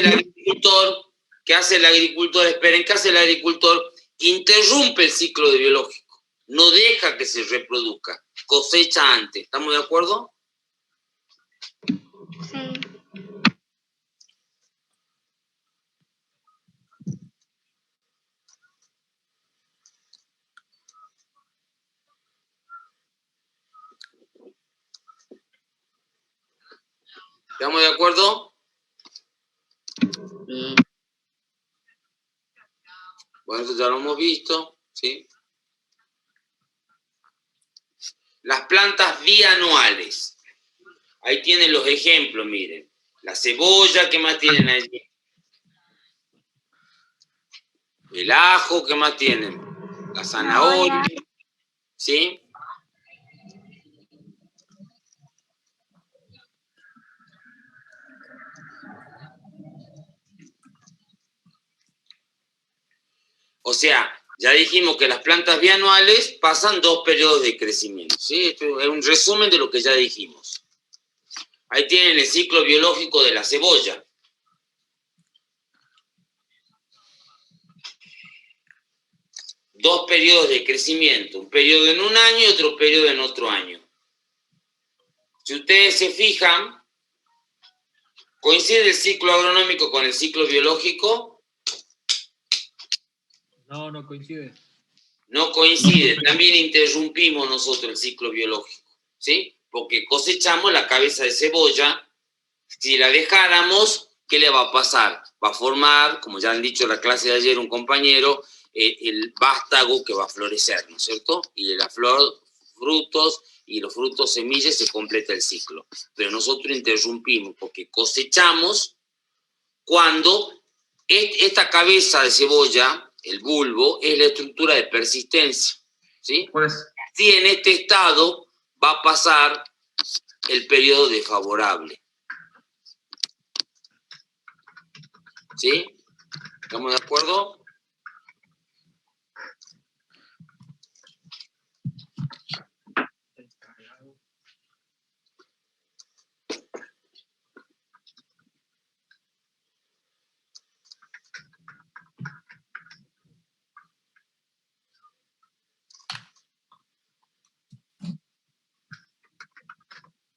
A: agricultor? ¿Qué hace el agricultor? Esperen, ¿qué hace el agricultor? Interrumpe el ciclo biológico, no deja que se reproduzca, cosecha antes. ¿Estamos de acuerdo?
J: Sí.
A: ¿Estamos de acuerdo? Bueno, eso ya lo hemos visto, ¿sí? Las plantas bianuales. Ahí tienen los ejemplos, miren. La cebolla, ¿qué más tienen allí? El ajo, ¿qué más tienen? La zanahoria, ¿sí? O sea, ya dijimos que las plantas bianuales pasan 2 periodos de crecimiento, ¿sí? Esto es un resumen de lo que ya dijimos. Ahí tienen el ciclo biológico de la cebolla. Dos periodos de crecimiento, un periodo en un año y otro periodo en otro año. Si ustedes se fijan, ¿coincide el ciclo agronómico con el ciclo biológico?
L: No, no coincide.
A: No coincide, también interrumpimos nosotros el ciclo biológico, ¿sí? Porque cosechamos la cabeza de cebolla, si la dejáramos, ¿qué le va a pasar? Va a formar, como ya han dicho en la clase de ayer un compañero, el vástago que va a florecer, ¿no es cierto? Y la flor, frutos, y los frutos, semillas, se completa el ciclo. Pero nosotros interrumpimos porque cosechamos cuando esta cabeza de cebolla, el bulbo, es la estructura de persistencia, ¿sí? Si en este estado va a pasar el periodo desfavorable. ¿Sí? ¿Estamos de acuerdo?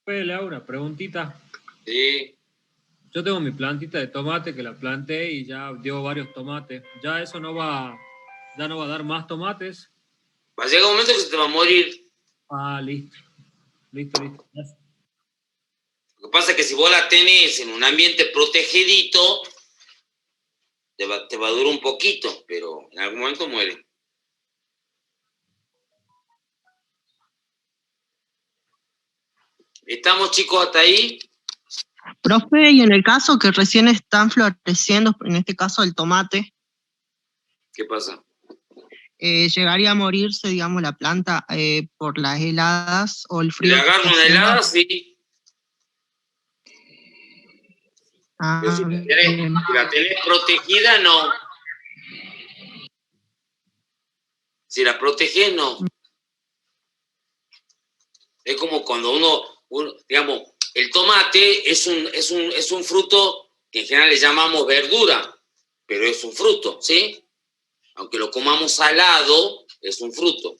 L: Le hago una preguntita.
A: Sí.
L: Yo tengo mi plantita de tomate que la planté y ya dio varios tomates. Ya eso no va a dar más tomates.
A: Va a llegar un momento que se te va a morir.
L: Ah, listo. Listo.
A: Lo que pasa es que si vos la tenés en un ambiente protegidito, te va a durar un poquito, pero en algún momento muere. ¿Estamos, chicos, hasta ahí?
P: Profe, y en el caso que recién están floreciendo, en este caso el tomate,
A: ¿Qué pasa?
P: ¿llegaría a morirse, digamos, la planta por las heladas o el frío?
A: ¿Le agarro una helada? Sí. Pero si la tenés protegida, no. Si la protegés, no. Es como cuando uno, digamos, el tomate es un fruto que en general le llamamos verdura, pero es un fruto, ¿sí? Aunque lo comamos salado, es un fruto.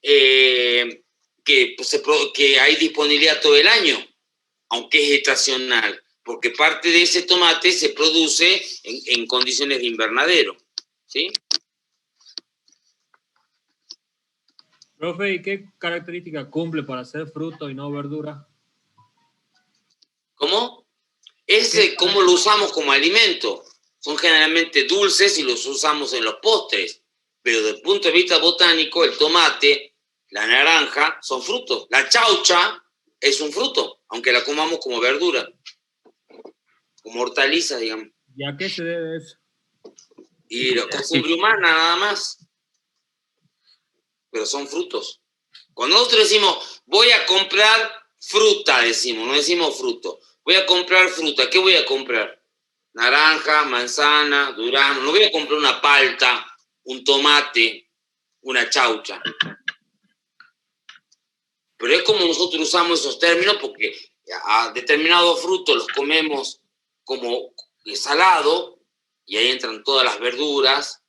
A: Que hay disponibilidad todo el año, aunque es estacional, porque parte de ese tomate se produce en condiciones de invernadero, ¿sí?
L: Profe, ¿y qué característica cumple para ser fruto y no verdura?
A: ¿Cómo? ¿Cómo lo usamos como alimento? son generalmente dulces y los usamos en los postres. Pero desde el punto de vista botánico, el tomate, la naranja, son frutos. La chaucha es un fruto, aunque la comamos como verdura, como hortaliza, digamos.
L: ¿Y a qué se debe eso?
A: Y la costumbre humana, nada más. Pero son frutos. Cuando nosotros decimos, voy a comprar fruta, decimos, no decimos fruto. Voy a comprar fruta, ¿qué voy a comprar? Naranja, manzana, durazno. No voy a comprar una palta, un tomate, una chaucha. Pero es como nosotros usamos esos términos porque a determinados frutos los comemos como salado, y ahí entran todas las verduras,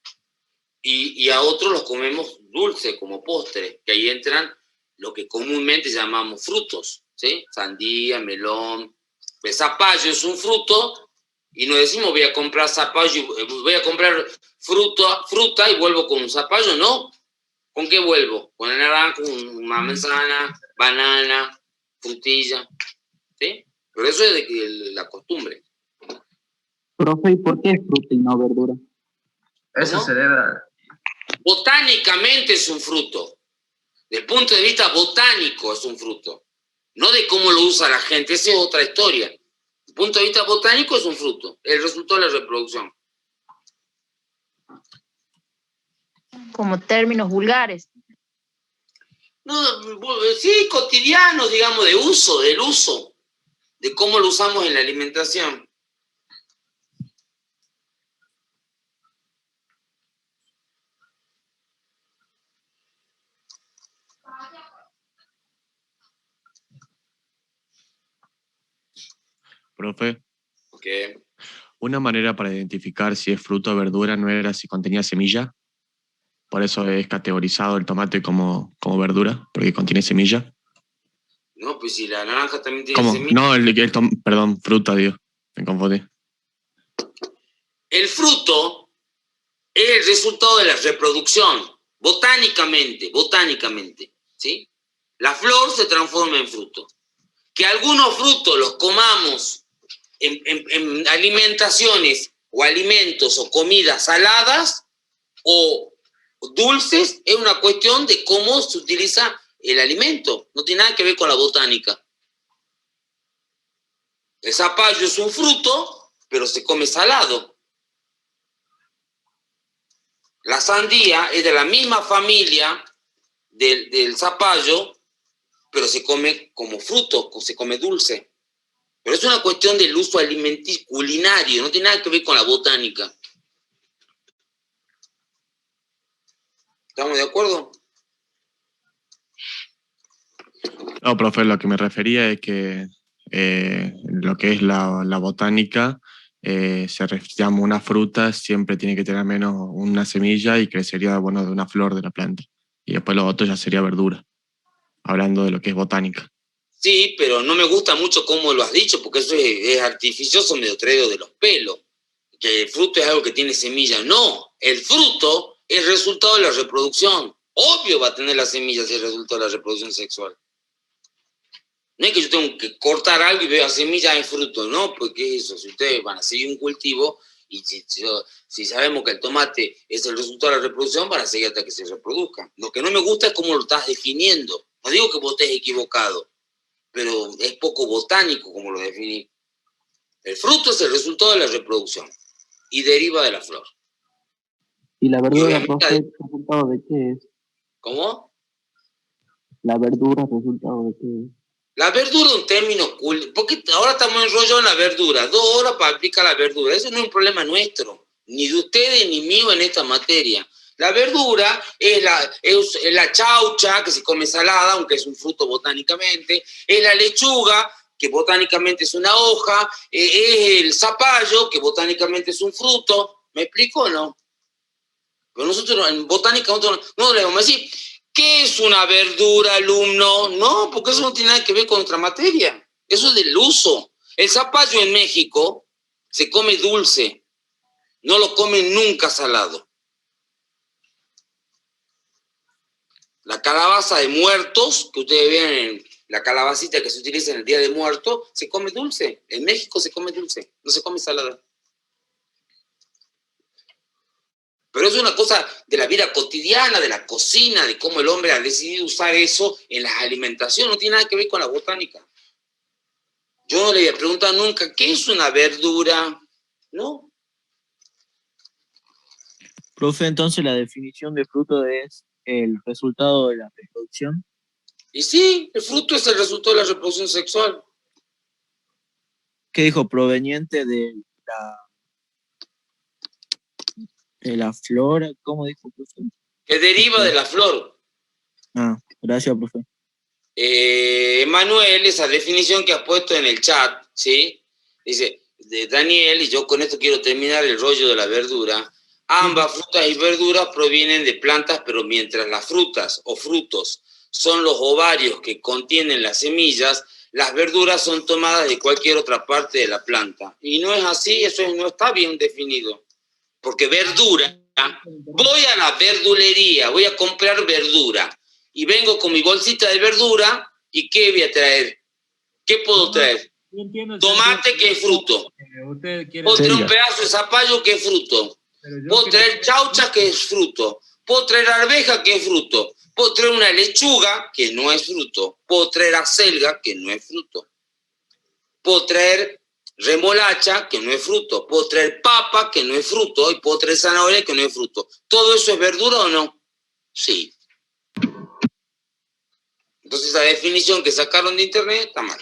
A: y a otros los comemos dulce, como postre, que ahí entran lo que comúnmente llamamos frutos, ¿sí? Sandía, melón. El zapallo es un fruto, y no decimos voy a comprar zapallo, voy a comprar fruta y vuelvo con un zapallo, no. ¿Con qué vuelvo? Con el naranja, con una manzana, banana, frutilla, ¿sí? Pero eso es de la costumbre.
N: Profe, ¿y por qué es fruta y no verdura?
F: Eso
A: ¿Cómo?
F: se debe a...
A: Botánicamente es un fruto. Desde el punto de vista botánico es un fruto. No de cómo lo usa la gente, esa es otra historia. Desde el punto de vista botánico es un fruto, el resultado de la reproducción.
C: Como términos vulgares.
A: No, sí, cotidianos, digamos, del uso, de cómo lo usamos en la alimentación.
Q: Profe,
A: ¿Qué?
Q: una manera para identificar si es fruta o verdura no era si contenía semilla. Por eso es categorizado el tomate como verdura, porque contiene semilla.
A: No, pues si la naranja también tiene
Q: ¿Cómo?
A: semilla.
Q: No, perdón, fruta, digo. Me confundí.
A: El fruto es el resultado de la reproducción, botánicamente, ¿sí? La flor se transforma en fruto. Que algunos frutos los comamos en alimentaciones o alimentos o comidas saladas o dulces es una cuestión de cómo se utiliza el alimento. No tiene nada que ver con la botánica. El zapallo es un fruto, pero se come salado. La sandía es de la misma familia del zapallo, pero se come como fruto, se come dulce. Pero es una cuestión del uso alimenticio, culinario, no tiene nada que ver con la botánica. ¿Estamos de acuerdo?
Q: No, profe, lo que me refería es que lo que es la botánica se llama una fruta, siempre tiene que tener menos una semilla y crecería, bueno, de una flor de la planta. Y después lo otro ya sería verdura, hablando de lo que es botánica.
A: Sí, pero no me gusta mucho cómo lo has dicho, porque eso es artificioso, medio traído de los pelos. Que el fruto es algo que tiene semilla. No, el fruto es resultado de la reproducción. Obvio va a tener las semillas si es resultado de la reproducción sexual. No es que yo tengo que cortar algo y veo semillas en fruto, no, porque eso, si ustedes van a seguir un cultivo y si sabemos que el tomate es el resultado de la reproducción, van a seguir hasta que se reproduzca. Lo que no me gusta es cómo lo estás definiendo. No digo que vos estés equivocado, pero es poco botánico como lo definí. El fruto es el resultado de la reproducción y deriva de la flor.
N: ¿Y la verdura,
A: obviamente,
N: profe, resultado de qué es?
A: ¿Cómo?
N: La verdura, resultado de qué es.
A: La verdura es un término cool, porque ahora estamos enrollados en la verdura, 2 horas para aplicar la verdura. Eso no es un problema nuestro, ni de ustedes ni mío en esta materia. La verdura es la chaucha, que se come salada, aunque es un fruto botánicamente, es la lechuga, que botánicamente es una hoja, es el zapallo, que botánicamente es un fruto. ¿Me explico o no? Pero nosotros en botánica no le vamos a decir, ¿qué es una verdura, alumno? No, porque eso no tiene nada que ver con nuestra materia. Eso es del uso. El zapallo en México se come dulce, no lo comen nunca salado. La calabaza de muertos, que ustedes ven en la calabacita que se utiliza en el Día de Muertos, se come dulce. En México se come dulce, no se come salada. es una cosa de la vida cotidiana, de la cocina, de cómo el hombre ha decidido usar eso en la alimentación, no tiene nada que ver con la botánica. Yo no le había preguntado nunca, ¿qué es una verdura? No.
D: Profe, entonces la definición de fruto es el resultado de la reproducción.
A: Y sí, el fruto es el resultado de la reproducción sexual.
D: ¿Qué dijo? Proveniente de la flora, ¿cómo dijo, profe?
A: Que deriva de la flor.
D: Ah, gracias, profe.
A: Manuel, esa definición que has puesto en el chat, ¿sí? Dice, de Daniel, y yo con esto quiero terminar el rollo de la verdura, ambas frutas y verduras provienen de plantas, pero mientras las frutas o frutos son los ovarios que contienen las semillas, las verduras son tomadas de cualquier otra parte de la planta. Y no es así, no está bien definido. Porque verdura, voy a la verdulería, voy a comprar verdura, y vengo con mi bolsita de verdura, ¿y qué voy a traer? ¿Qué puedo traer? Tomate, que es fruto. Puedo traer un pedazo de zapallo, que es fruto. Puedo traer chaucha, que es fruto. Puedo traer arveja, que es fruto. Puedo traer una lechuga, que no es fruto. Puedo traer acelga, que no es fruto. Puedo traer remolacha, que no es fruto. Puedo traer papa, que no es fruto. Y puedo traer zanahoria, que no es fruto. ¿Todo eso es verdura o no? Sí. Entonces la definición que sacaron de internet está mal.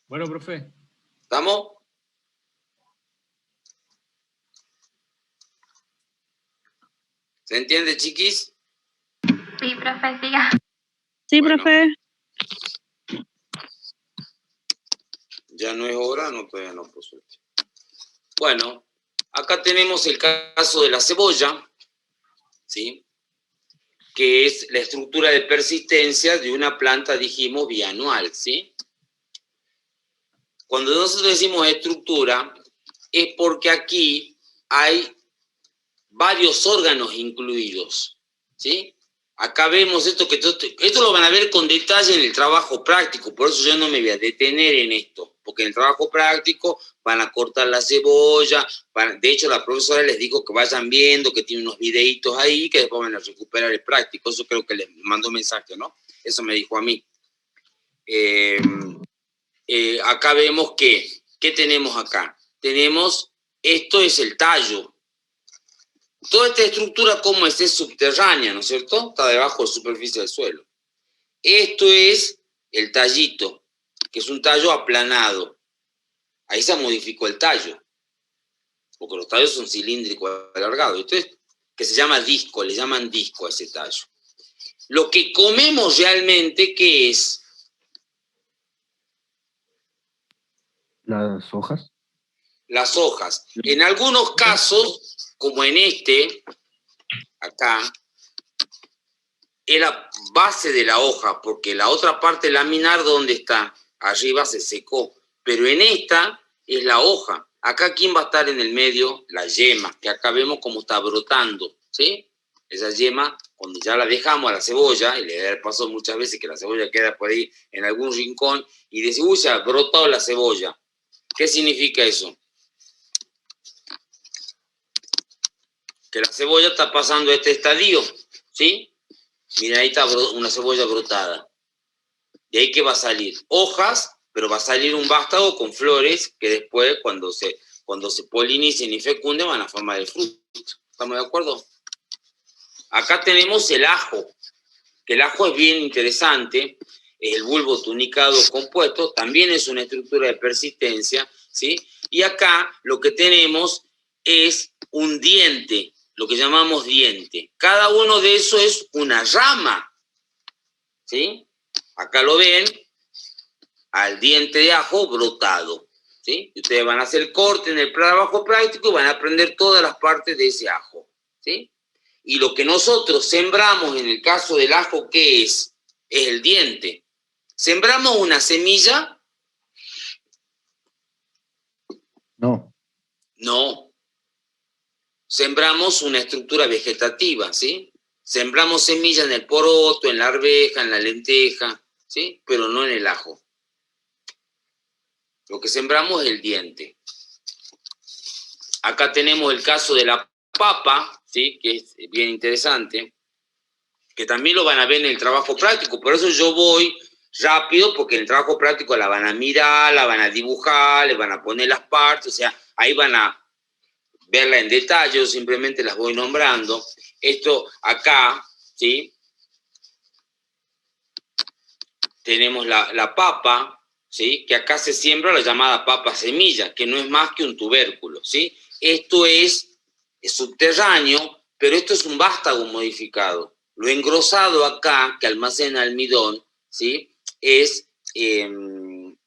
L: Bueno, profe.
A: ¿Estamos? ¿Se entiende, chiquis?
M: Sí, profe, siga. Sí,
A: Bueno.
M: profe.
A: Ya no es hora, no, todavía no, por suerte. Bueno, acá tenemos el caso de la cebolla, ¿sí? Que es la estructura de persistencia de una planta, dijimos, bianual, ¿sí? Cuando nosotros decimos estructura, es porque aquí hay varios órganos incluidos, ¿sí? Acá vemos esto, esto lo van a ver con detalle en el trabajo práctico, por eso yo no me voy a detener en esto, porque en el trabajo práctico van a cortar la cebolla, de hecho la profesora les dijo que vayan viendo, que tiene unos videitos ahí, que después van a recuperar el práctico, eso creo que les mandó mensaje, ¿no? Eso me dijo a mí. Acá vemos que, ¿qué tenemos acá? Tenemos, esto es el tallo. Toda esta estructura, ¿cómo es? Es subterránea, ¿no es cierto? Está debajo de la superficie del suelo. Esto es el tallito, que es un tallo aplanado. Ahí se modificó el tallo, porque los tallos son cilíndricos alargados. Entonces, que se llama disco, le llaman disco a ese tallo. Lo que comemos realmente, ¿qué es?
G: Las hojas.
A: Las hojas. En algunos casos, como en este, acá, es la base de la hoja, porque la otra parte laminar, ¿dónde está? Arriba se secó. Pero en esta es la hoja. Acá, ¿quién va a estar en el medio? La yema, que acá vemos cómo está brotando, ¿sí? Esa yema, cuando ya la dejamos a la cebolla, y le pasó muchas veces que la cebolla queda por ahí en algún rincón, y dice, uy, se ha brotado la cebolla. ¿Qué significa eso? Que la cebolla está pasando a este estadio, ¿sí? Mira, ahí está una cebolla brotada. De ahí que va a salir hojas, pero va a salir un vástago con flores que después, cuando se polinicen y fecunden, van a formar el fruto. ¿Estamos de acuerdo? Acá tenemos el ajo, que el ajo es bien interesante, es el bulbo tunicado compuesto, también es una estructura de persistencia, ¿sí? Y acá lo que tenemos es un diente, lo que llamamos diente. Cada uno de esos es una rama, ¿sí? Acá lo ven, al diente de ajo brotado, ¿sí? Y ustedes van a hacer el corte en el trabajo práctico y van a aprender todas las partes de ese ajo, ¿sí? Y lo que nosotros sembramos en el caso del ajo, ¿qué es? Es el diente. ¿Sembramos una semilla?
G: No.
A: No. Sembramos una estructura vegetativa, ¿sí? Sembramos semillas en el poroto, en la arveja, en la lenteja, ¿sí? Pero no en el ajo. Lo que sembramos es el diente. Acá tenemos el caso de la papa, ¿sí? Que es bien interesante, que también lo van a ver en el trabajo práctico. Por eso yo voy rápido, porque en el trabajo práctico la van a mirar, la van a dibujar, le van a poner las partes, o sea, ahí van a verla en detalle, yo simplemente las voy nombrando. Esto acá, ¿sí? Tenemos la papa, ¿sí? Que acá se siembra la llamada papa semilla, que no es más que un tubérculo, ¿sí? Esto es subterráneo, pero esto es un vástago modificado. Lo engrosado acá, que almacena almidón, ¿sí? Es el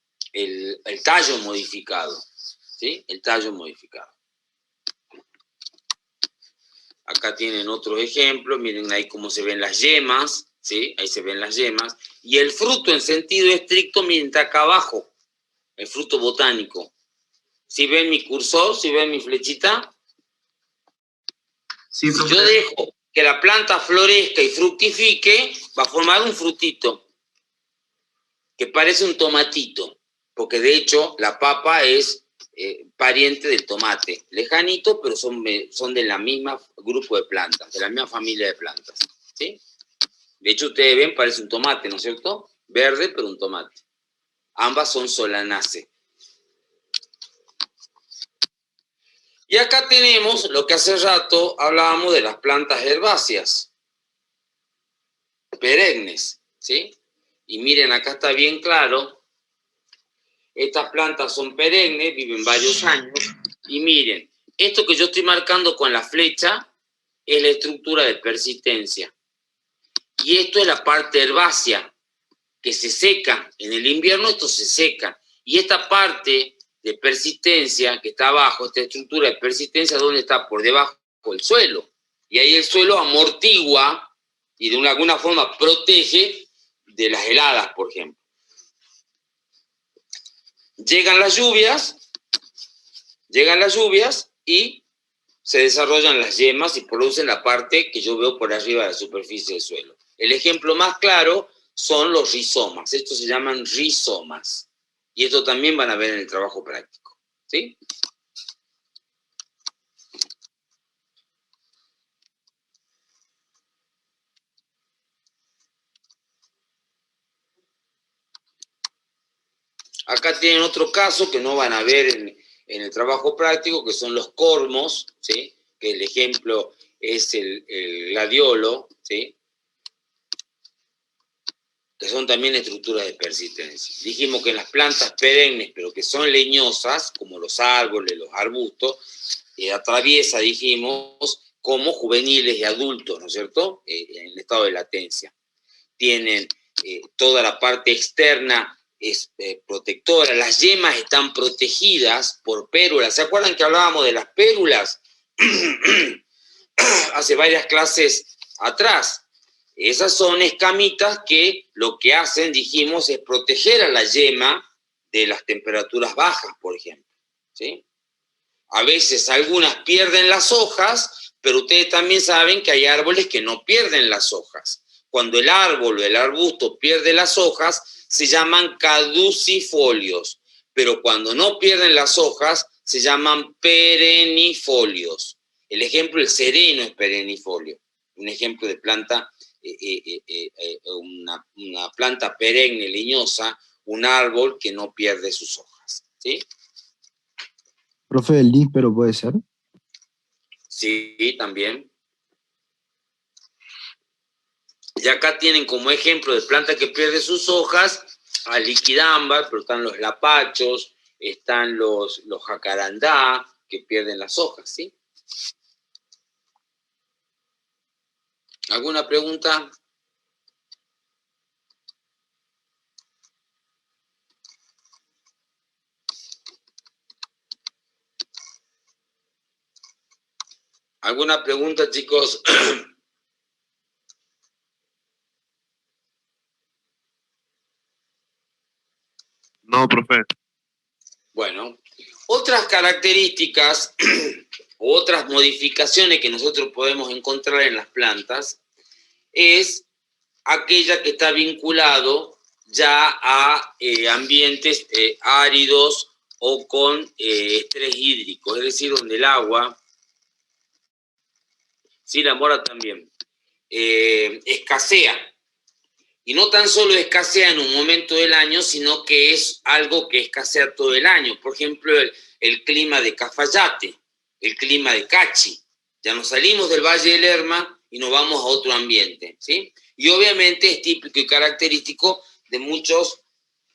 A: tallo modificado, ¿sí? El tallo modificado. Acá tienen otros ejemplos, miren ahí cómo se ven las yemas, ¿sí? Ahí se ven las yemas. Y el fruto en sentido estricto, miren, está acá abajo, el fruto botánico. ¿Sí ven mi cursor? ¿Sí ven mi flechita?
F: Sí,
A: si yo dejo que la planta florezca y fructifique, va a formar un frutito que parece un tomatito, porque de hecho la papa es pariente del tomate, lejanito, pero son de la misma grupo de plantas, de la misma familia de plantas, ¿sí? De hecho, ustedes ven, parece un tomate, ¿no es cierto? Verde, pero un tomate. Ambas son solanáceas. Y acá tenemos lo que hace rato hablábamos de las plantas herbáceas, perennes, ¿sí? Y miren, acá está bien claro. Estas plantas son perennes, viven varios años. Y miren, esto que yo estoy marcando con la flecha es la estructura de persistencia. Y esto es la parte herbácea, que se seca. En el invierno esto se seca. Y esta parte de persistencia que está abajo, esta estructura de persistencia, ¿dónde está? Por debajo del suelo. Y ahí el suelo amortigua y de alguna forma protege de las heladas, por ejemplo. Llegan las lluvias y se desarrollan las yemas y producen la parte que yo veo por arriba de la superficie del suelo. El ejemplo más claro son los rizomas. Estos se llaman rizomas. Y esto también van a ver en el trabajo práctico, ¿sí? Acá tienen otro caso que no van a ver en el trabajo práctico, que son los cormos, ¿sí? Que el ejemplo es el gladiolo, ¿sí? Que son también estructuras de persistencia. Dijimos que en las plantas perennes, pero que son leñosas, como los árboles, los arbustos, atraviesa, dijimos, como juveniles y adultos, ¿no es cierto?, en estado de latencia. Tienen toda la parte externa es protectora, las yemas están protegidas por pérulas. ¿Se acuerdan que hablábamos de las pérulas hace varias clases atrás? Esas son escamitas que lo que hacen, dijimos, es proteger a la yema de las temperaturas bajas, por ejemplo, ¿sí? A veces algunas pierden las hojas, pero ustedes también saben que hay árboles que no pierden las hojas. Cuando el árbol o el arbusto pierde las hojas, se llaman caducifolios, pero cuando no pierden las hojas, se llaman perennifolios. El ejemplo, el sereno es perennifolio, un ejemplo de planta, una planta perenne, leñosa, un árbol que no pierde sus hojas, ¿sí?
G: Profe, ¿el níspero puede ser?
A: Sí, también. Y acá tienen como ejemplo de planta que pierde sus hojas a liquidámbar, pero están los lapachos, están los jacarandá que pierden las hojas, ¿sí? ¿Alguna pregunta? ¿Alguna pregunta, chicos?
B: No, profe.
A: Bueno, otras características o otras modificaciones que nosotros podemos encontrar en las plantas es aquella que está vinculado ya a ambientes áridos o con estrés hídrico, es decir, donde el agua Sí, la mora también. Escasea. Y no tan solo escasea en un momento del año, sino que es algo que escasea todo el año. Por ejemplo, el clima de Cafayate, el clima de Cachi. Ya nos salimos del Valle del Lerma y nos vamos a otro ambiente, ¿sí? Y obviamente es típico y característico de muchos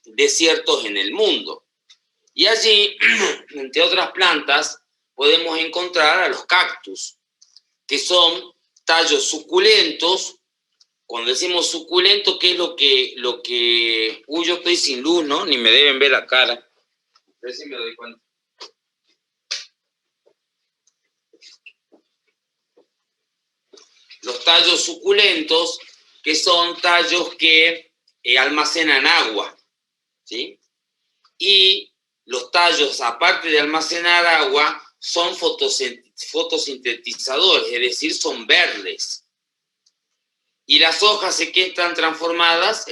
A: desiertos en el mundo. Y allí, entre otras plantas, podemos encontrar a los cactus, que son tallos suculentos. Cuando decimos suculento, ¿qué es lo que... Uy, yo estoy sin luz, ¿no? Ni me deben ver la cara. A ver si me doy cuenta. Los tallos suculentos, que son tallos que almacenan agua, ¿sí? Y los tallos, aparte de almacenar agua, son fotosintetizadores, es decir, son verdes. Y las hojas que están transformadas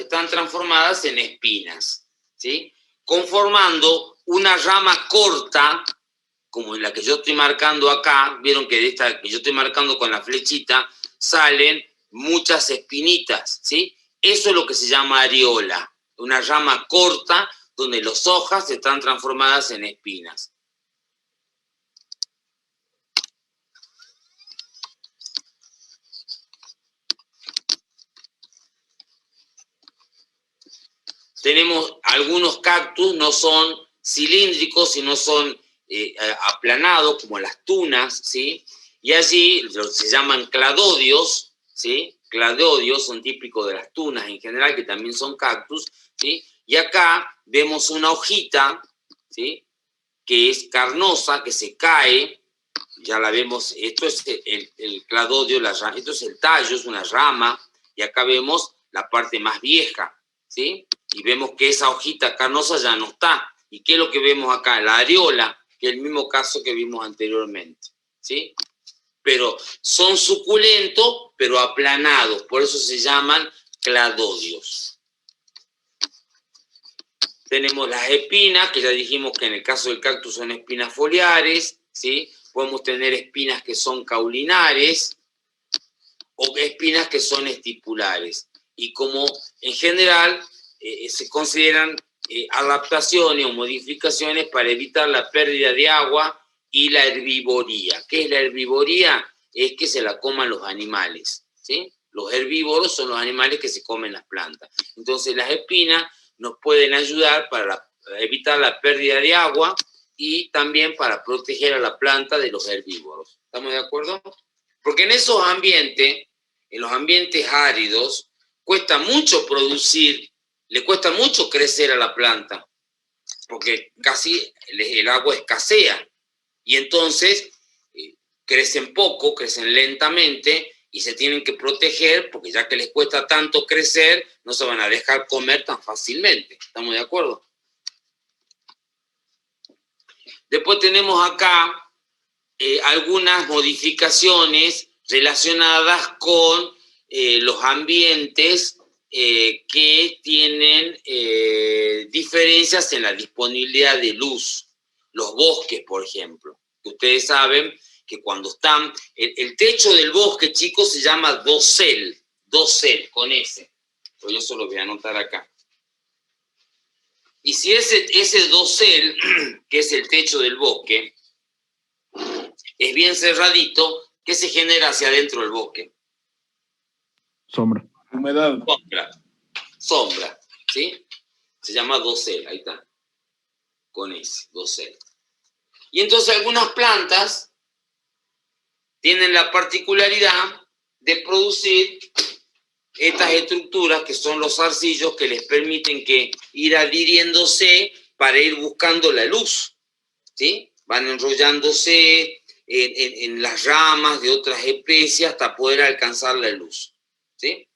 A: en espinas, ¿sí? Conformando una rama corta, como la que yo estoy marcando acá. Vieron que de esta que yo estoy marcando con la flechita, salen muchas espinitas, ¿sí? Eso es lo que se llama areola, una rama corta donde las hojas están transformadas en espinas. Tenemos algunos cactus, no son cilíndricos, sino son aplanados, como las tunas, ¿sí? Y allí se llaman cladodios, ¿sí? Cladodios son típicos de las tunas en general, que también son cactus, ¿sí? Y acá vemos una hojita, ¿sí? Que es carnosa, que se cae, ya la vemos. Esto es el cladodio, esto es el tallo, es una rama, y acá vemos la parte más vieja, ¿sí? Y vemos que esa hojita carnosa ya no está. ¿Y qué es lo que vemos acá? La areola, que es el mismo caso que vimos anteriormente, ¿sí? Pero son suculentos, pero aplanados, por eso se llaman cladodios. Tenemos las espinas, que ya dijimos que en el caso del cactus son espinas foliares, ¿sí? Podemos tener espinas que son caulinares, o espinas que son estipulares. Y como en general se consideran adaptaciones o modificaciones para evitar la pérdida de agua y la herbivoría. ¿Qué es la herbivoría? Es que se la coman los animales, ¿sí? Los herbívoros son los animales que se comen las plantas. Entonces las espinas nos pueden ayudar para evitar la pérdida de agua y también para proteger a la planta de los herbívoros. ¿Estamos de acuerdo? Porque en esos ambientes, en los ambientes áridos, cuesta mucho producir, le cuesta mucho crecer a la planta, porque casi el agua escasea. Y entonces crecen poco, crecen lentamente y se tienen que proteger, porque ya que les cuesta tanto crecer, no se van a dejar comer tan fácilmente. ¿Estamos de acuerdo? Después tenemos acá algunas modificaciones relacionadas con los ambientes que tienen diferencias en la disponibilidad de luz. Los bosques, por ejemplo, que ustedes saben que cuando están... El techo del bosque, chicos, se llama dosel, con S. Pero yo solo voy a anotar acá. Y si ese dosel, que es el techo del bosque, es bien cerradito, ¿qué se genera hacia adentro del bosque?
K: Sombra. Humedad.
A: Sombra, ¿sí? Se llama dosel, ahí está. Con ese, dosel. Y entonces algunas plantas tienen la particularidad de producir estas estructuras que son los zarcillos que les permiten que ir adhiriéndose para ir buscando la luz, ¿sí? Van enrollándose en las ramas de otras especies hasta poder alcanzar la luz, ¿sí?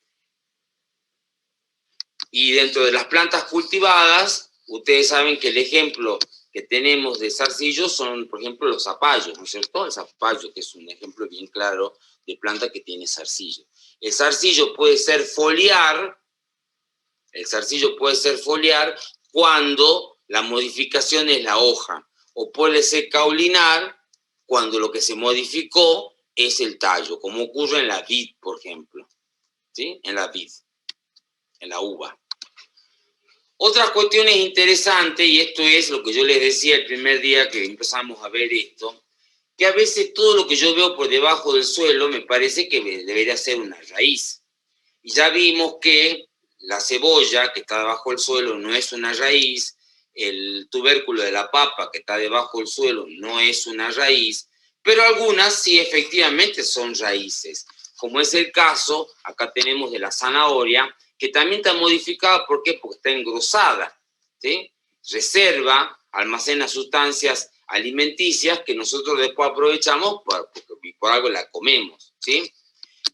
A: Y dentro de las plantas cultivadas, ustedes saben que el ejemplo que tenemos de zarcillos son, por ejemplo, los zapallos, ¿no es cierto? El zapallo, que es un ejemplo bien claro de planta que tiene zarcillo. El zarcillo puede ser foliar, cuando la modificación es la hoja, o puede ser caulinar cuando lo que se modificó es el tallo, como ocurre en la vid, por ejemplo. ¿Sí? En la vid, en la uva. Otra cuestión es interesante, y esto es lo que yo les decía el primer día que empezamos a ver esto, que a veces todo lo que yo veo por debajo del suelo me parece que debería ser una raíz. Y ya vimos que la cebolla que está debajo del suelo no es una raíz, el tubérculo de la papa que está debajo del suelo no es una raíz, pero algunas sí efectivamente son raíces, como es el caso, acá tenemos de la zanahoria, que también está modificada, ¿por qué? Porque está engrosada, ¿sí? Reserva, almacena sustancias alimenticias que nosotros después aprovechamos porque por algo la comemos, ¿sí?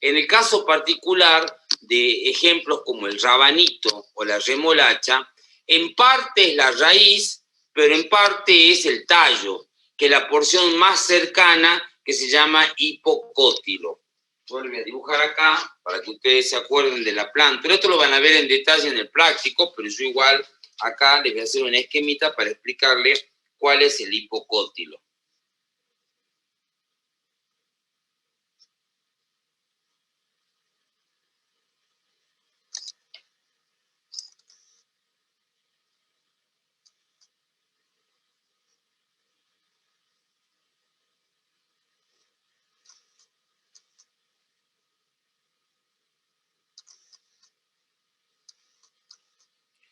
A: En el caso particular de ejemplos como el rabanito o la remolacha, en parte es la raíz, pero en parte es el tallo, que es la porción más cercana que se llama hipocótilo. Yo lo voy a dibujar acá para que ustedes se acuerden de la planta. Pero esto lo van a ver en detalle en el práctico, pero yo igual acá les voy a hacer una esquemita para explicarles cuál es el hipocótilo.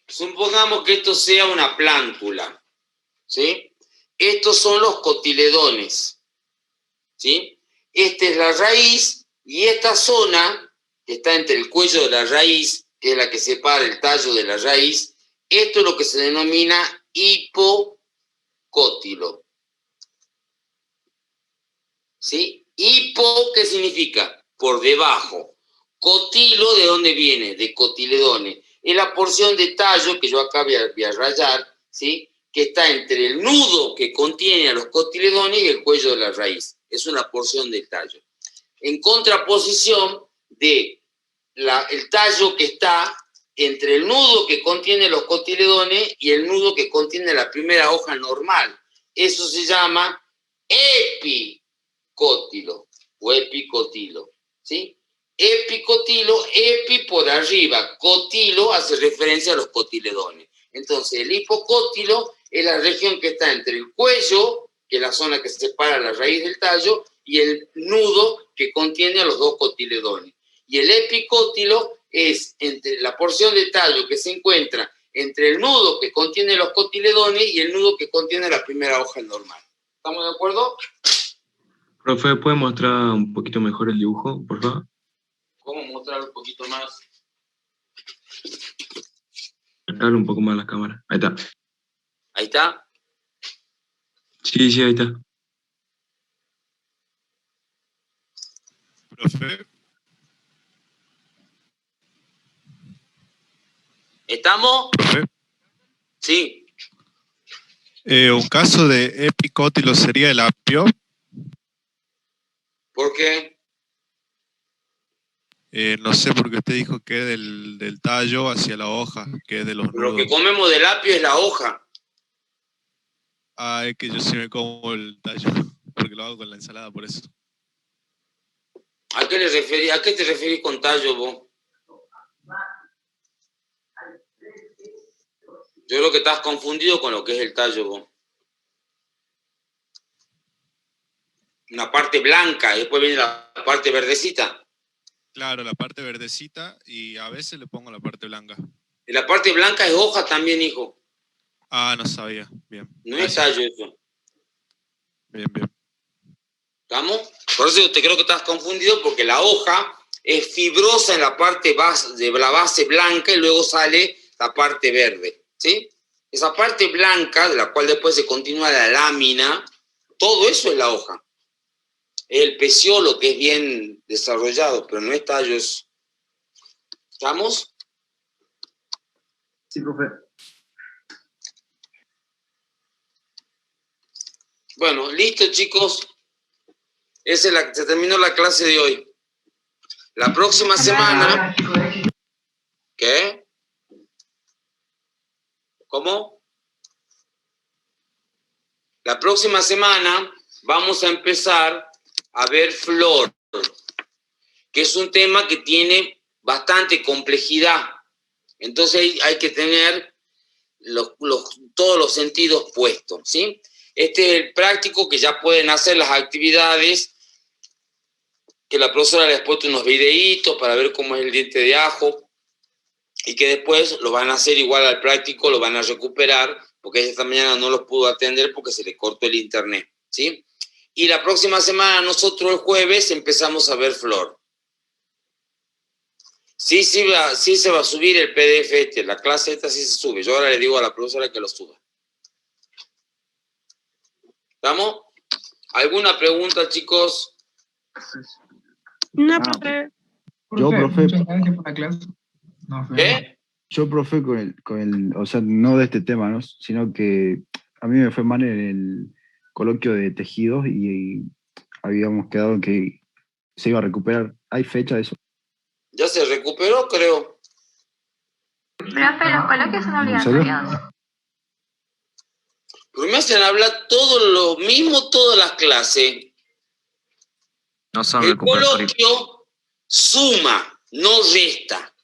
A: Supongamos que esto sea una plántula, ¿sí? Estos son los cotiledones, ¿sí? Esta es la raíz y esta zona que está entre el cuello de la raíz, que es la que separa el tallo de la raíz, esto es lo que se denomina hipocótilo, ¿sí? Hipo, ¿qué significa? Por debajo. Cotilo, ¿de dónde viene? De cotiledones. Es la porción de tallo que yo acá voy a rayar, ¿sí? Que está entre el nudo que contiene a los cotiledones y el cuello de la raíz. Es una porción del tallo. En contraposición de el tallo que está entre el nudo que contiene los cotiledones y el nudo que contiene la primera hoja normal. Eso se llama epicótilo o epicotilo, ¿sí? Epicotilo, epi por arriba, cotilo hace referencia a los cotiledones. Entonces, el hipocótilo es la región que está entre el cuello, que es la zona que separa la raíz del tallo, y el nudo que contiene a los dos cotiledones. Y el epicótilo es entre la porción de tallo que se encuentra entre el nudo que contiene los cotiledones y el nudo que contiene la primera hoja normal. ¿Estamos de acuerdo?
O: Profe, ¿puede mostrar un poquito mejor el dibujo, por favor?
A: ¿Cómo mostrar un poquito más?
O: Agarra un poco más la cámara. Ahí está.
A: ¿Ahí está?
O: Sí, sí, ahí está.
R: Profe.
A: ¿Estamos?
R: Profe.
A: Sí.
R: Un caso de epicótilo sería el apio.
A: ¿Por qué?
R: No sé, porque usted dijo que es del tallo hacia la hoja, que es de los
A: Lo
R: nudos.
A: que comemos del apio es la hoja.
R: Ah, es que yo sí me como el tallo, porque lo hago con la ensalada, por eso.
A: ¿A qué te referís con tallo vos? Yo creo que estás confundido con lo que es el tallo vos. Una parte blanca y después viene la parte verdecita.
R: Claro, la parte verdecita y a veces le pongo la parte blanca.
A: Y la parte blanca es hoja también, hijo.
R: Ah, no sabía. Bien.
A: No es tallo eso.
R: Bien, bien.
A: ¿Estamos? Por eso yo te creo que estás confundido porque la hoja es fibrosa en la parte de la base blanca y luego sale la parte verde, ¿sí? Esa parte blanca, de la cual después se continúa la lámina, todo eso es la hoja. Es el peciolo que es bien desarrollado, pero no es tallo eso. ¿Estamos?
F: Sí, profe.
A: Bueno, listo, chicos. Se terminó la clase de hoy. La próxima semana... ¿Qué? ¿Cómo? La próxima semana vamos a empezar a ver flor, que es un tema que tiene bastante complejidad. Entonces hay que tener todos los sentidos puestos, ¿sí? Este es el práctico que ya pueden hacer las actividades, que la profesora les ha puesto unos videitos para ver cómo es el diente de ajo, y que después lo van a hacer igual al práctico, lo van a recuperar, porque esta mañana no los pudo atender porque se le cortó el internet, ¿sí? Y la próxima semana nosotros el jueves empezamos a ver flor. Sí se va a subir el PDF este, la clase esta sí se sube. Yo ahora le digo a la profesora que lo suba. ¿Estamos? ¿Alguna pregunta, chicos?
J: No, profe.
G: Yo, profe,
E: Muchas gracias por la clase. Nos vemos.
A: ¿Qué?
G: yo, profe, con el, o sea, no de este tema, ¿no? Sino que a mí me fue mal en el coloquio de tejidos y habíamos quedado en que se iba a recuperar. ¿Hay fecha de eso?
A: Ya se recuperó, creo.
M: Profe, los coloquios son
G: ¿En serio?
M: obligatorios.
A: Pero me hacen hablar todo lo mismo, todas las clases.
H: No son
A: El
H: recuperatorios.
A: coloquio suma, no resta.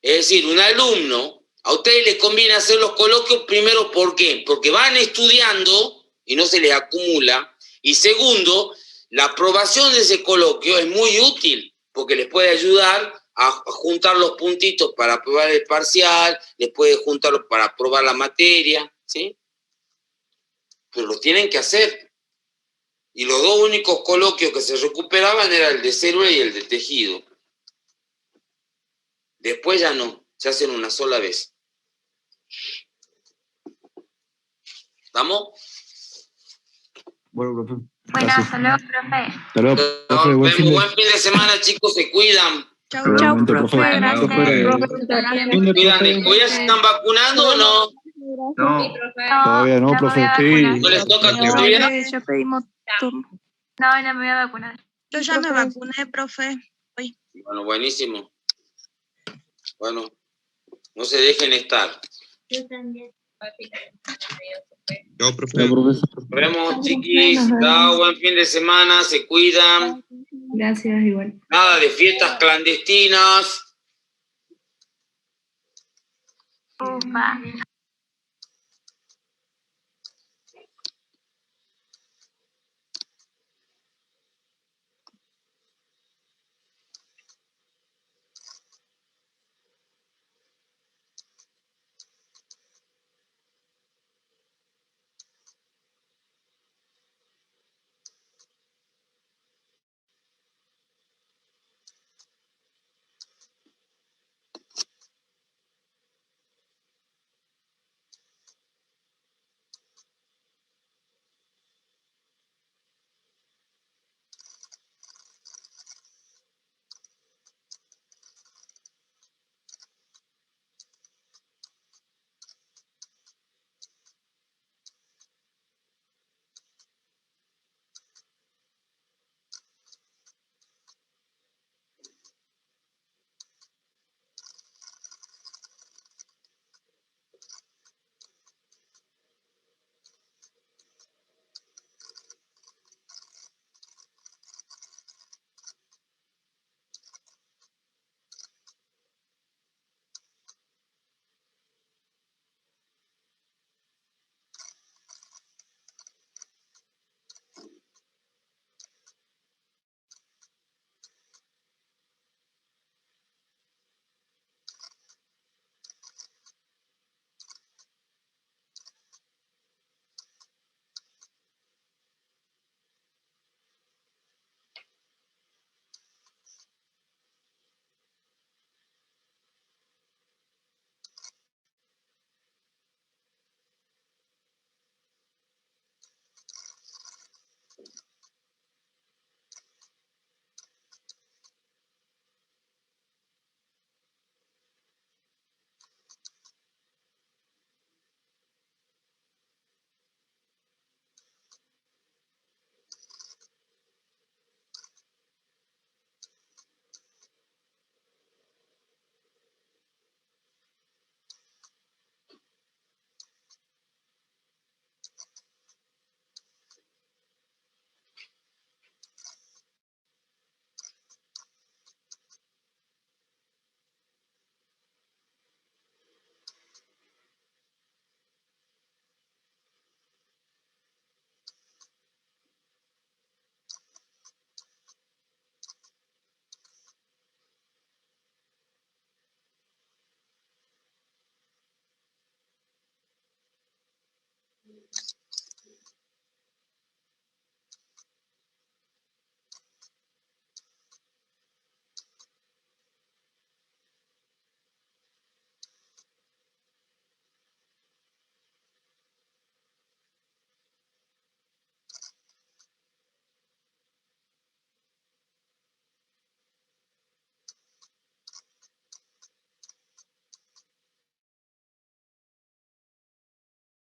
A: Es decir, un alumno, a ustedes les conviene hacer los coloquios primero, ¿por qué? Porque van estudiando y no se les acumula. Y segundo, la aprobación de ese coloquio es muy útil, porque les puede ayudar a juntar los puntitos para aprobar el parcial, les puede juntarlos para aprobar la materia, ¿sí? Pero lo tienen que hacer. Y los dos únicos coloquios que se recuperaban eran el de célula y el de tejido. Después ya no, se hacen una sola vez. ¿Estamos?
G: Bueno, profe.
M: Bueno,
G: Gracias.
M: hasta luego, profe.
G: Hasta luego, profe.
A: Nos
G: Buen fin
A: vemos,
G: de...
A: buen fin de semana, chicos, se cuidan.
J: Chau,
G: Igualmente, profe.
M: Gracias.
A: Se cuidan, ¿ya se están vacunando o no?
F: No,
G: Todavía no,
M: me
G: profe.
M: voy a vacunar.
A: ¿No les toca todavía?
J: Ya pedimos turno.
M: No, no me voy a vacunar.
J: Yo ya me vacuné, profe.
A: Bueno, buenísimo. Bueno, no se dejen estar.
M: Yo también.
O: Chao, profe.
A: Nos vemos, chiquis. Chao, buen fin de semana, se cuidan.
J: Gracias, igual.
A: Nada de fiestas clandestinas.
M: Ufa.